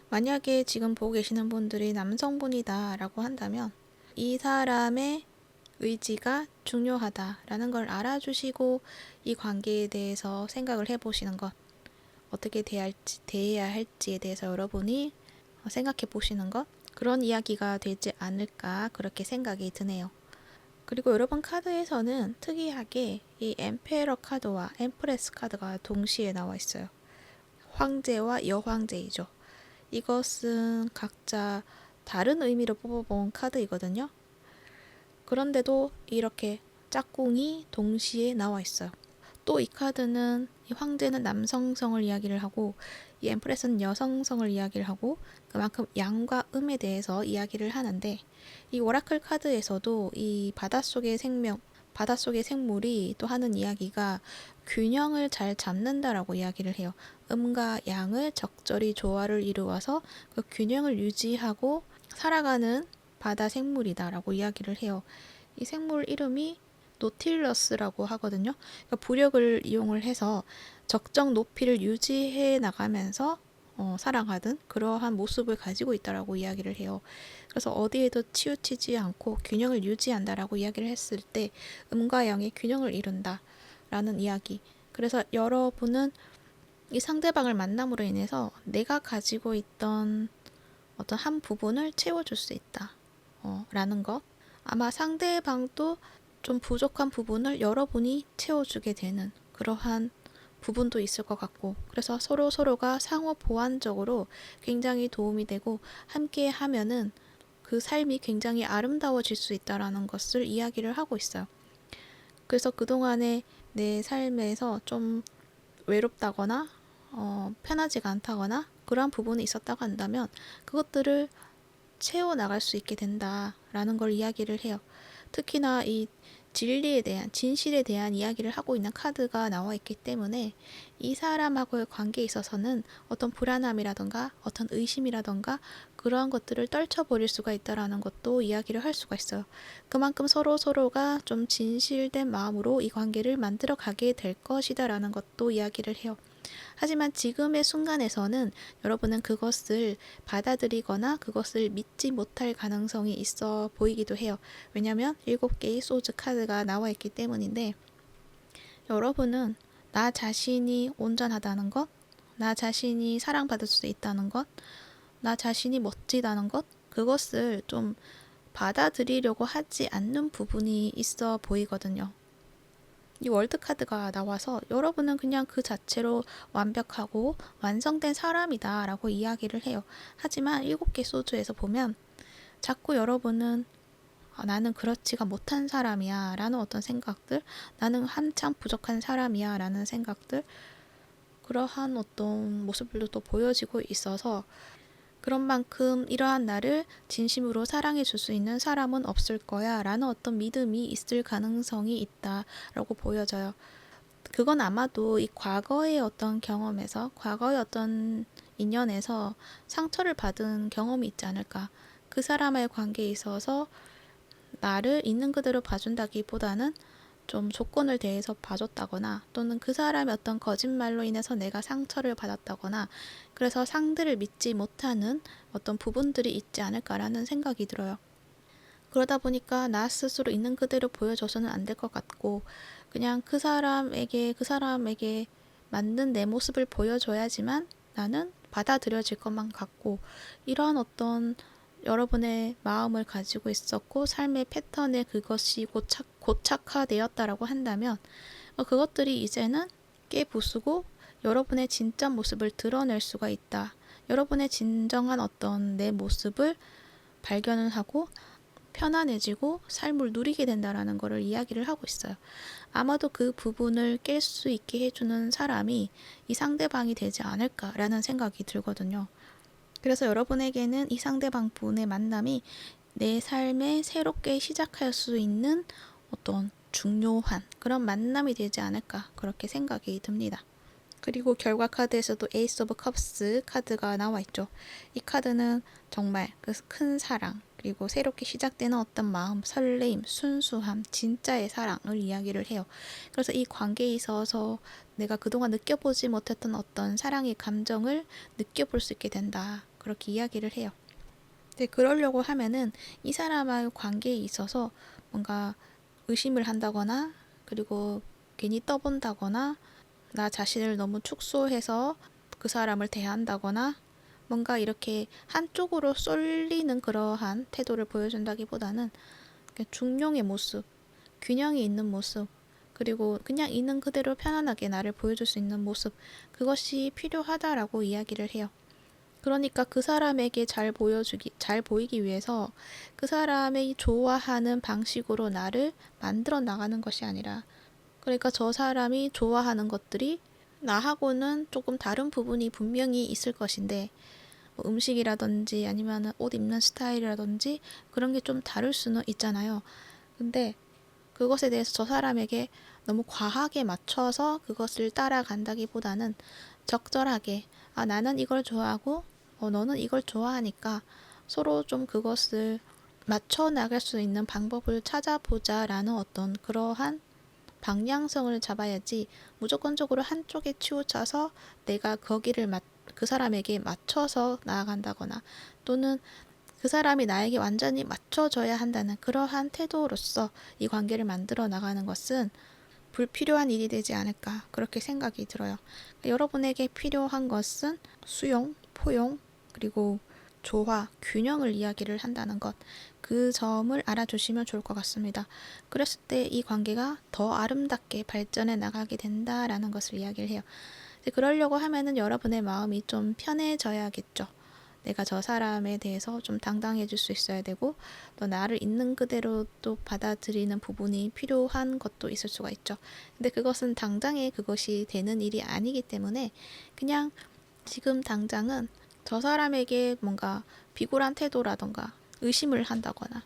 만약에 지금 보고 계시는 분들이 남성분이다라고 한다면 이 사람의 의지가 중요하다라는 걸 알아주시고 이 관계에 대해서 생각을 해보시는 것, 어떻게 대해야 할지에 대해서 여러분이 생각해 보시는 것, 그런 이야기가 되지 않을까 그렇게 생각이 드네요. 그리고 여러분 카드에서는 특이하게 이 엠페러 카드와 엠프레스 카드가 동시에 나와 있어요. 황제와 여황제이죠. 이것은 각자 다른 의미로 뽑아본 카드이거든요. 그런데도 이렇게 짝꿍이 동시에 나와 있어요. 또 이 카드는 이 황제는 남성성을 이야기를 하고 이 엠프레스는 여성성을 이야기를 하고 그만큼 양과 음에 대해서 이야기를 하는데 이 오라클 카드에서도 이 바닷속의 생명, 바닷속의 생물이 또 하는 이야기가 균형을 잘 잡는다라고 이야기를 해요. 음과 양을 적절히 조화를 이루어서 그 균형을 유지하고 살아가는 바다 생물이다라고 이야기를 해요. 이 생물 이름이 노틸러스라고 하거든요. 그러니까 부력을 이용을 해서 적정 높이를 유지해 나가면서 살아가는 그러한 모습을 가지고 있다라고 이야기를 해요. 그래서 어디에도 치우치지 않고 균형을 유지한다라고 이야기를 했을 때 음과 양의 균형을 이룬다라는 이야기. 그래서 여러분은 이 상대방을 만남으로 인해서 내가 가지고 있던 어떤 한 부분을 채워줄 수 있다. 라는 것. 아마 상대방도 좀 부족한 부분을 여러분이 채워주게 되는 그러한 부분도 있을 것 같고, 그래서 서로가 상호 보완적으로 굉장히 도움이 되고 함께 하면은 그 삶이 굉장히 아름다워질 수 있다라는 것을 이야기를 하고 있어요. 그래서 그동안에 내 삶에서 좀 외롭다거나 편하지가 않다거나 그러한 부분이 있었다고 한다면 그것들을 채워나갈 수 있게 된다라는 걸 이야기를 해요. 특히나 이 진리에 대한, 진실에 대한 이야기를 하고 있는 카드가 나와 있기 때문에 이 사람하고의 관계에 있어서는 어떤 불안함이라던가 어떤 의심이라던가 그러한 것들을 떨쳐버릴 수가 있다라는 것도 이야기를 할 수가 있어요. 그만큼 서로가 좀 진실된 마음으로 이 관계를 만들어 가게 될 것이다라는 것도 이야기를 해요. 하지만 지금의 순간에서는 여러분은 그것을 받아들이거나 그것을 믿지 못할 가능성이 있어 보이기도 해요. 왜냐하면 7개의 소즈 카드가 나와 있기 때문인데 여러분은 나 자신이 온전하다는 것, 나 자신이 사랑받을 수 있다는 것, 나 자신이 멋지다는 것, 그것을 좀 받아들이려고 하지 않는 부분이 있어 보이거든요. 이 월드카드가 나와서 여러분은 그냥 그 자체로 완벽하고 완성된 사람이다 라고 이야기를 해요. 하지만 7개 소주에서 보면 자꾸 여러분은 나는 그렇지가 못한 사람이야 라는 어떤 생각들, 나는 한창 부족한 사람이야 라는 생각들, 그러한 어떤 모습들도 또 보여지고 있어서 그런 만큼 이러한 나를 진심으로 사랑해 줄 수 있는 사람은 없을 거야 라는 어떤 믿음이 있을 가능성이 있다라고 보여져요. 그건 아마도 이 과거의 어떤 경험에서, 과거의 어떤 인연에서 상처를 받은 경험이 있지 않을까. 그 사람의 관계에 있어서 나를 있는 그대로 봐준다기보다는 좀 조건을 대해서 봐줬다거나 또는 그 사람의 어떤 거짓말로 인해서 내가 상처를 받았다거나 그래서 상대를 믿지 못하는 어떤 부분들이 있지 않을까라는 생각이 들어요. 그러다 보니까 나 스스로 있는 그대로 보여줘서는 안 될 것 같고 그냥 그 사람에게 맞는 내 모습을 보여줘야지만 나는 받아들여질 것만 같고 이러한 어떤 여러분의 마음을 가지고 있었고 삶의 패턴에 그것이 고착화되었다라고 한다면 그것들이 이제는 깨부수고 여러분의 진짜 모습을 드러낼 수가 있다. 여러분의 진정한 어떤 내 모습을 발견을 하고 편안해지고 삶을 누리게 된다라는 것을 이야기를 하고 있어요. 아마도 그 부분을 깰 수 있게 해주는 사람이 이 상대방이 되지 않을까라는 생각이 들거든요. 그래서 여러분에게는 이 상대방 분의 만남이 내 삶에 새롭게 시작할 수 있는 어떤 중요한 그런 만남이 되지 않을까 그렇게 생각이 듭니다. 그리고 결과 카드에서도 에이스 오브 컵스 카드가 나와 있죠. 이 카드는 정말 그 큰 사랑, 그리고 새롭게 시작되는 어떤 마음, 설레임, 순수함, 진짜의 사랑을 이야기를 해요. 그래서 이 관계에 있어서 내가 그동안 느껴보지 못했던 어떤 사랑의 감정을 느껴볼 수 있게 된다. 그렇게 이야기를 해요. 근데 그러려고 하면은 이 사람과의 관계에 있어서 뭔가 의심을 한다거나, 그리고 괜히 떠본다거나, 나 자신을 너무 축소해서 그 사람을 대한다거나, 뭔가 이렇게 한쪽으로 쏠리는 그러한 태도를 보여준다기보다는 중용의 모습, 균형이 있는 모습, 그리고 그냥 있는 그대로 편안하게 나를 보여줄 수 있는 모습, 그것이 필요하다라고 이야기를 해요. 그러니까 그 사람에게 잘 보이기 위해서 그 사람이 좋아하는 방식으로 나를 만들어 나가는 것이 아니라, 그러니까 저 사람이 좋아하는 것들이 나하고는 조금 다른 부분이 분명히 있을 것인데, 뭐 음식이라든지 아니면 옷 입는 스타일이라든지 그런 게 좀 다를 수는 있잖아요. 근데 그것에 대해서 저 사람에게 너무 과하게 맞춰서 그것을 따라간다기보다는 적절하게, 아, 나는 이걸 좋아하고 너는 이걸 좋아하니까 서로 좀 그것을 맞춰 나갈 수 있는 방법을 찾아보자라는 어떤 그러한 방향성을 잡아야지, 무조건적으로 한쪽에 치우쳐서 내가 그 사람에게 맞춰서 나아간다거나, 또는 그 사람이 나에게 완전히 맞춰줘야 한다는 그러한 태도로서 이 관계를 만들어 나가는 것은 불필요한 일이 되지 않을까 그렇게 생각이 들어요. 여러분에게 필요한 것은 수용, 포용, 그리고 조화, 균형을 이야기를 한다는 것, 그 점을 알아주시면 좋을 것 같습니다. 그랬을 때 이 관계가 더 아름답게 발전해 나가게 된다라는 것을 이야기를 해요. 그러려고 하면은 여러분의 마음이 좀 편해져야겠죠. 내가 저 사람에 대해서 좀 당당해질 수 있어야 되고, 또 나를 있는 그대로 또 받아들이는 부분이 필요한 것도 있을 수가 있죠. 근데 그것은 당장에 그것이 되는 일이 아니기 때문에, 그냥 지금 당장은 저 사람에게 뭔가 비굴한 태도라던가 의심을 한다거나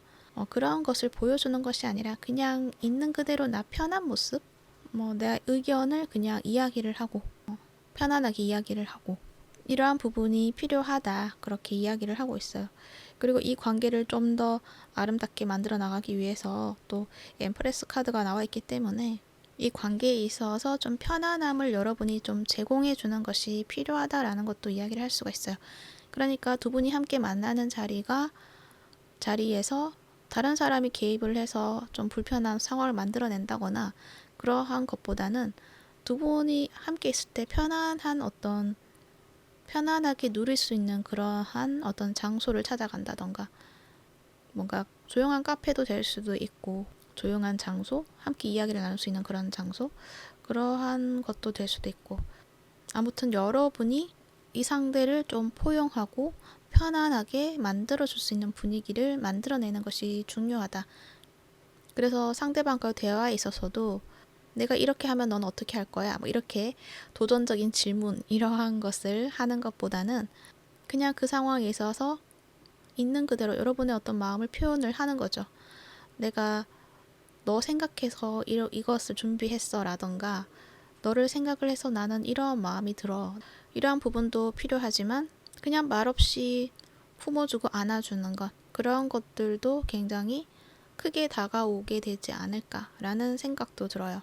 그런 것을 보여주는 것이 아니라, 그냥 있는 그대로 나 편한 모습, 내 의견을 그냥 이야기를 하고, 편안하게 이야기를 하고, 이러한 부분이 필요하다 그렇게 이야기를 하고 있어요. 그리고 이 관계를 좀 더 아름답게 만들어 나가기 위해서 또 엠프레스 카드가 나와 있기 때문에 이 관계에 있어서 좀 편안함을 여러분이 좀 제공해 주는 것이 필요하다라는 것도 이야기를 할 수가 있어요. 그러니까 두 분이 함께 만나는 자리에서 다른 사람이 개입을 해서 좀 불편한 상황을 만들어낸다거나, 그러한 것보다는 두 분이 함께 있을 때 편안하게 누릴 수 있는 그러한 어떤 장소를 찾아간다던가, 뭔가 조용한 카페도 될 수도 있고, 조용한 장소, 함께 이야기를 나눌 수 있는 그런 장소, 그러한 것도 될 수도 있고, 아무튼 여러분이 이 상대를 좀 포용하고 편안하게 만들어줄 수 있는 분위기를 만들어내는 것이 중요하다. 그래서 상대방과 대화에 있어서도 내가 이렇게 하면 넌 어떻게 할 거야? 뭐 이렇게 도전적인 질문, 이러한 것을 하는 것보다는 그냥 그 상황에 있어서 있는 그대로 여러분의 어떤 마음을 표현을 하는 거죠. 내가 너 생각해서 이것을 준비했어 라던가, 너를 생각을 해서 나는 이러한 마음이 들어. 이러한 부분도 필요하지만 그냥 말없이 품어주고 안아주는 것, 그런 것들도 굉장히 크게 다가오게 되지 않을까라는 생각도 들어요.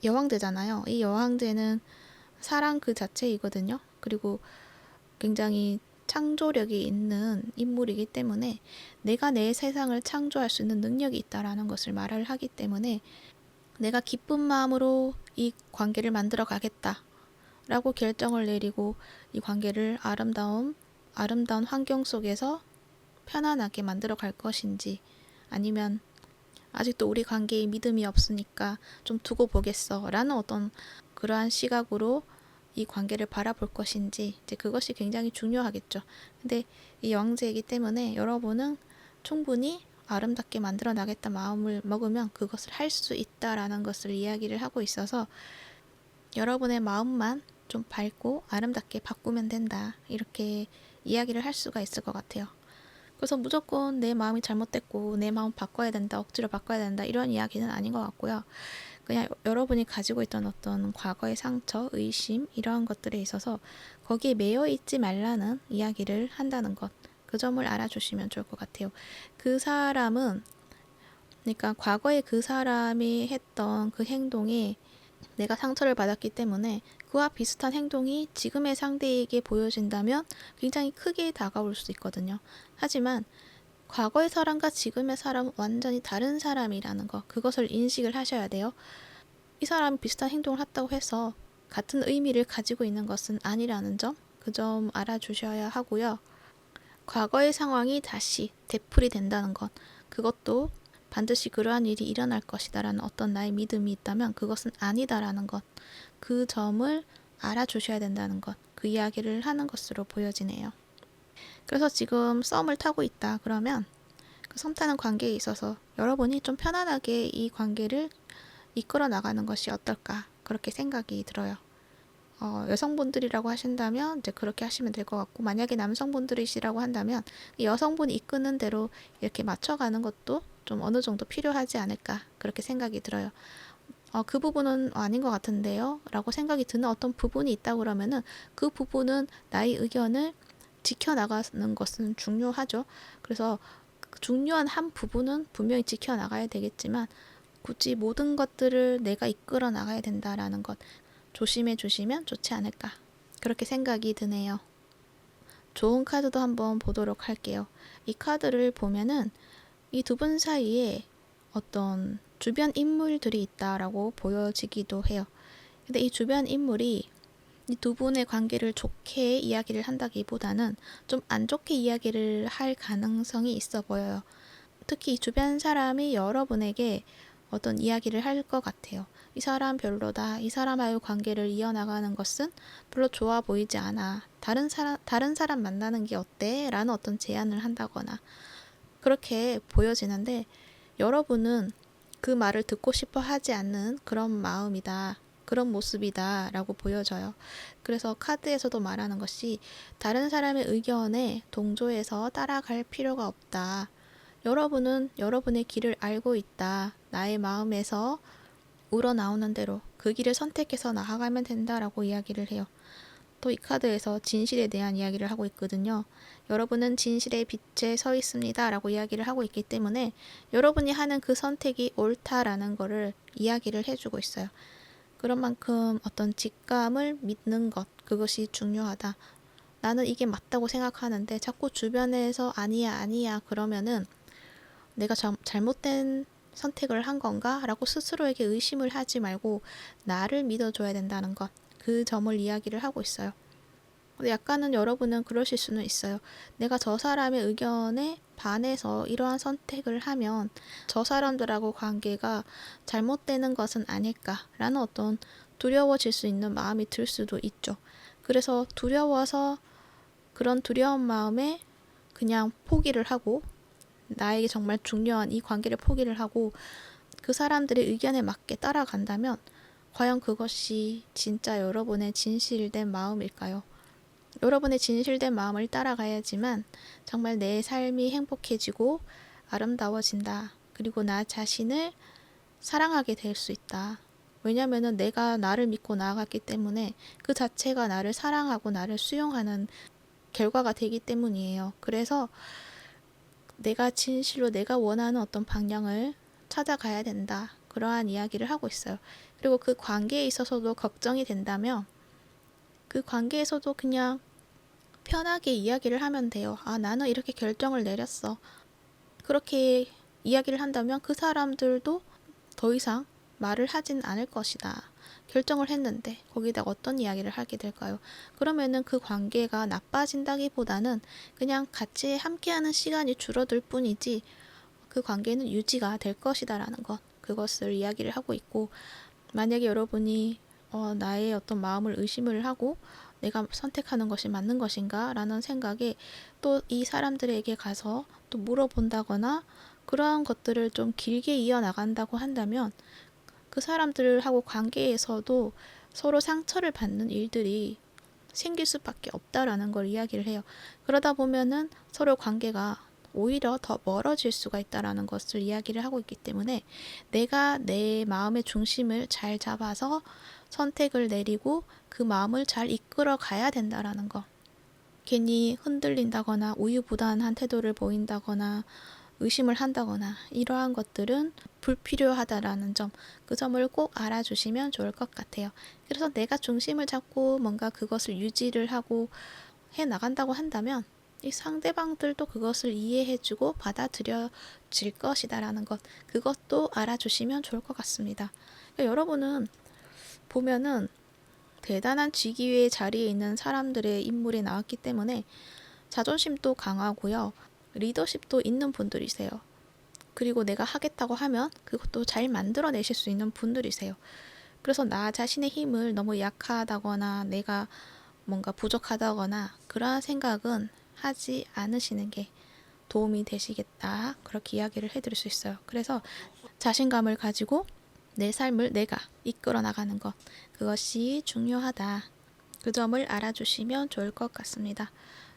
여왕제잖아요. 이 여왕제는 사랑 그 자체이거든요. 그리고 굉장히 창조력이 있는 인물이기 때문에 내가 내 세상을 창조할 수 있는 능력이 있다라는 것을 말을 하기 때문에, 내가 기쁜 마음으로 이 관계를 만들어 가겠다 라고 결정을 내리고 이 관계를 아름다운 환경 속에서 편안하게 만들어 갈 것인지, 아니면 아직도 우리 관계에 믿음이 없으니까 좀 두고 보겠어 라는 어떤 그러한 시각으로 이 관계를 바라볼 것인지, 이제 그것이 굉장히 중요하겠죠. 근데 이 여왕제이기 때문에 여러분은 충분히 아름답게 만들어 나겠다 마음을 먹으면 그것을 할 수 있다라는 것을 이야기를 하고 있어서, 여러분의 마음만 좀 밝고 아름답게 바꾸면 된다, 이렇게 이야기를 할 수가 있을 것 같아요. 그래서 무조건 내 마음이 잘못됐고 내 마음 바꿔야 된다, 억지로 바꿔야 된다 이런 이야기는 아닌 것 같고요. 그냥 여러분이 가지고 있던 어떤 과거의 상처, 의심 이러한 것들에 있어서 거기에 매여 있지 말라는 이야기를 한다는 것. 그 점을 알아주시면 좋을 것 같아요. 그 사람은 그러니까 과거에 그 사람이 했던 그 행동이 내가 상처를 받았기 때문에 그와 비슷한 행동이 지금의 상대에게 보여진다면 굉장히 크게 다가올 수 있거든요. 하지만 과거의 사람과 지금의 사람은 완전히 다른 사람이라는 것, 그것을 인식을 하셔야 돼요. 이 사람이 비슷한 행동을 했다고 해서 같은 의미를 가지고 있는 것은 아니라는 점, 그 점 알아주셔야 하고요. 과거의 상황이 다시 되풀이 된다는 것, 그것도 반드시 그러한 일이 일어날 것이다라는 어떤 나의 믿음이 있다면 그것은 아니다라는 것, 그 점을 알아주셔야 된다는 것, 그 이야기를 하는 것으로 보여지네요. 그래서 지금 썸을 타고 있다 그러면 그 썸 타는 관계에 있어서 여러분이 좀 편안하게 이 관계를 이끌어 나가는 것이 어떨까 그렇게 생각이 들어요. 여성분들이라고 하신다면 이제 그렇게 하시면 될 것 같고, 만약에 남성분들이시라고 한다면 여성분이 이끄는 대로 이렇게 맞춰가는 것도 좀 어느 정도 필요하지 않을까 그렇게 생각이 들어요. 그 부분은 아닌 것 같은데요 라고 생각이 드는 어떤 부분이 있다 그러면은 그 부분은 나의 의견을 지켜나가는 것은 중요하죠. 그래서 중요한 한 부분은 분명히 지켜나가야 되겠지만 굳이 모든 것들을 내가 이끌어 나가야 된다라는 것 조심해 주시면 좋지 않을까 그렇게 생각이 드네요. 좋은 카드도 한번 보도록 할게요. 이 카드를 보면은 이 두 분 사이에 어떤 주변 인물들이 있다라고 보여지기도 해요. 근데 이 주변 인물이 이 두 분의 관계를 좋게 이야기를 한다기보다는 좀 안 좋게 이야기를 할 가능성이 있어 보여요. 특히 이 주변 사람이 여러분에게 어떤 이야기를 할 것 같아요. 이 사람 별로다. 이 사람과의 관계를 이어나가는 것은 별로 좋아 보이지 않아. 다른 사람 만나는 게 어때? 라는 어떤 제안을 한다거나 그렇게 보여지는데 여러분은 그 말을 듣고 싶어 하지 않는 그런 마음이다. 그런 모습이다 라고 보여져요. 그래서 카드에서도 말하는 것이 다른 사람의 의견에 동조해서 따라갈 필요가 없다. 여러분은 여러분의 길을 알고 있다. 나의 마음에서 우러나오는 대로 그 길을 선택해서 나아가면 된다라고 이야기를 해요. 또 이 카드에서 진실에 대한 이야기를 하고 있거든요. 여러분은 진실의 빛에 서 있습니다 라고 이야기를 하고 있기 때문에 여러분이 하는 그 선택이 옳다라는 거를 이야기를 해주고 있어요. 그런 만큼 어떤 직감을 믿는 것, 그것이 중요하다. 나는 이게 맞다고 생각하는데 자꾸 주변에서 아니야 아니야 그러면은 내가 잘못된 선택을 한 건가? 라고 스스로에게 의심을 하지 말고 나를 믿어줘야 된다는 것, 그 점을 이야기를 하고 있어요. 근데 약간은 여러분은 그러실 수는 있어요. 내가 저 사람의 의견에 반해서 이러한 선택을 하면 저 사람들하고 관계가 잘못되는 것은 아닐까라는 어떤 두려워질 수 있는 마음이 들 수도 있죠. 그래서 두려워서 그런 두려운 마음에 그냥 포기를 하고 나에게 정말 중요한 이 관계를 포기를 하고 그 사람들의 의견에 맞게 따라간다면 과연 그것이 진짜 여러분의 진실된 마음일까요? 여러분의 진실된 마음을 따라가야지만 정말 내 삶이 행복해지고 아름다워진다. 그리고 나 자신을 사랑하게 될 수 있다. 왜냐면은 내가 나를 믿고 나아갔기 때문에 그 자체가 나를 사랑하고 나를 수용하는 결과가 되기 때문이에요. 그래서 내가 진실로 내가 원하는 어떤 방향을 찾아가야 된다. 그러한 이야기를 하고 있어요. 그리고 그 관계에 있어서도 걱정이 된다면 그 관계에서도 그냥 편하게 이야기를 하면 돼요. 나는 이렇게 결정을 내렸어. 그렇게 이야기를 한다면 그 사람들도 더 이상 말을 하진 않을 것이다. 결정을 했는데 거기다 어떤 이야기를 하게 될까요? 그러면은 그 관계가 나빠진다기보다는 그냥 같이 함께하는 시간이 줄어들 뿐이지 그 관계는 유지가 될 것이다라는 것, 그것을 이야기를 하고 있고, 만약에 여러분이 나의 어떤 마음을 의심을 하고 내가 선택하는 것이 맞는 것인가 라는 생각에 또 이 사람들에게 가서 또 물어본다거나 그러한 것들을 좀 길게 이어나간다고 한다면 그 사람들하고 관계에서도 서로 상처를 받는 일들이 생길 수밖에 없다라는 걸 이야기를 해요. 그러다 보면은 서로 관계가 오히려 더 멀어질 수가 있다라는 것을 이야기를 하고 있기 때문에 내가 내 마음의 중심을 잘 잡아서 선택을 내리고 그 마음을 잘 이끌어 가야 된다라는 거. 괜히 흔들린다거나 우유부단한 태도를 보인다거나 의심을 한다거나 이러한 것들은 불필요하다라는 점, 그 점을 꼭 알아주시면 좋을 것 같아요. 그래서 내가 중심을 잡고 뭔가 그것을 유지를 하고 해 나간다고 한다면 이 상대방들도 그것을 이해해주고 받아들여질 것이다라는 것, 그것도 알아주시면 좋을 것 같습니다. 그러니까 여러분은 보면은 대단한 직위의 자리에 있는 사람들의 인물이 나왔기 때문에 자존심도 강하고요. 리더십도 있는 분들이세요. 그리고 내가 하겠다고 하면 그것도 잘 만들어내실 수 있는 분들이세요. 그래서 나 자신의 힘을 너무 약하다거나 내가 뭔가 부족하다거나 그러한 생각은 하지 않으시는 게 도움이 되시겠다. 그렇게 이야기를 해드릴 수 있어요. 그래서 자신감을 가지고 내 삶을 내가 이끌어 나가는 것, 그것이 중요하다. 그 점을 알아주시면 좋을 것 같습니다.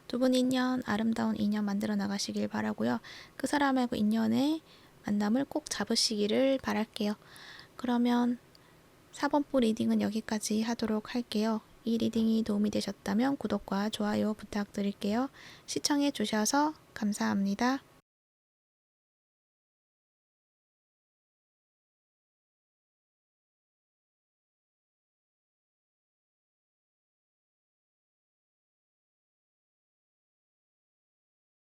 두 분 인연, 아름다운 인연 만들어 나가시길 바라고요. 그 사람하고 인연의 만남을 꼭 잡으시기를 바랄게요. 그러면 4번부 리딩은 여기까지 하도록 할게요. 이 리딩이 도움이 되셨다면 구독과 좋아요 부탁드릴게요. 시청해 주셔서 감사합니다.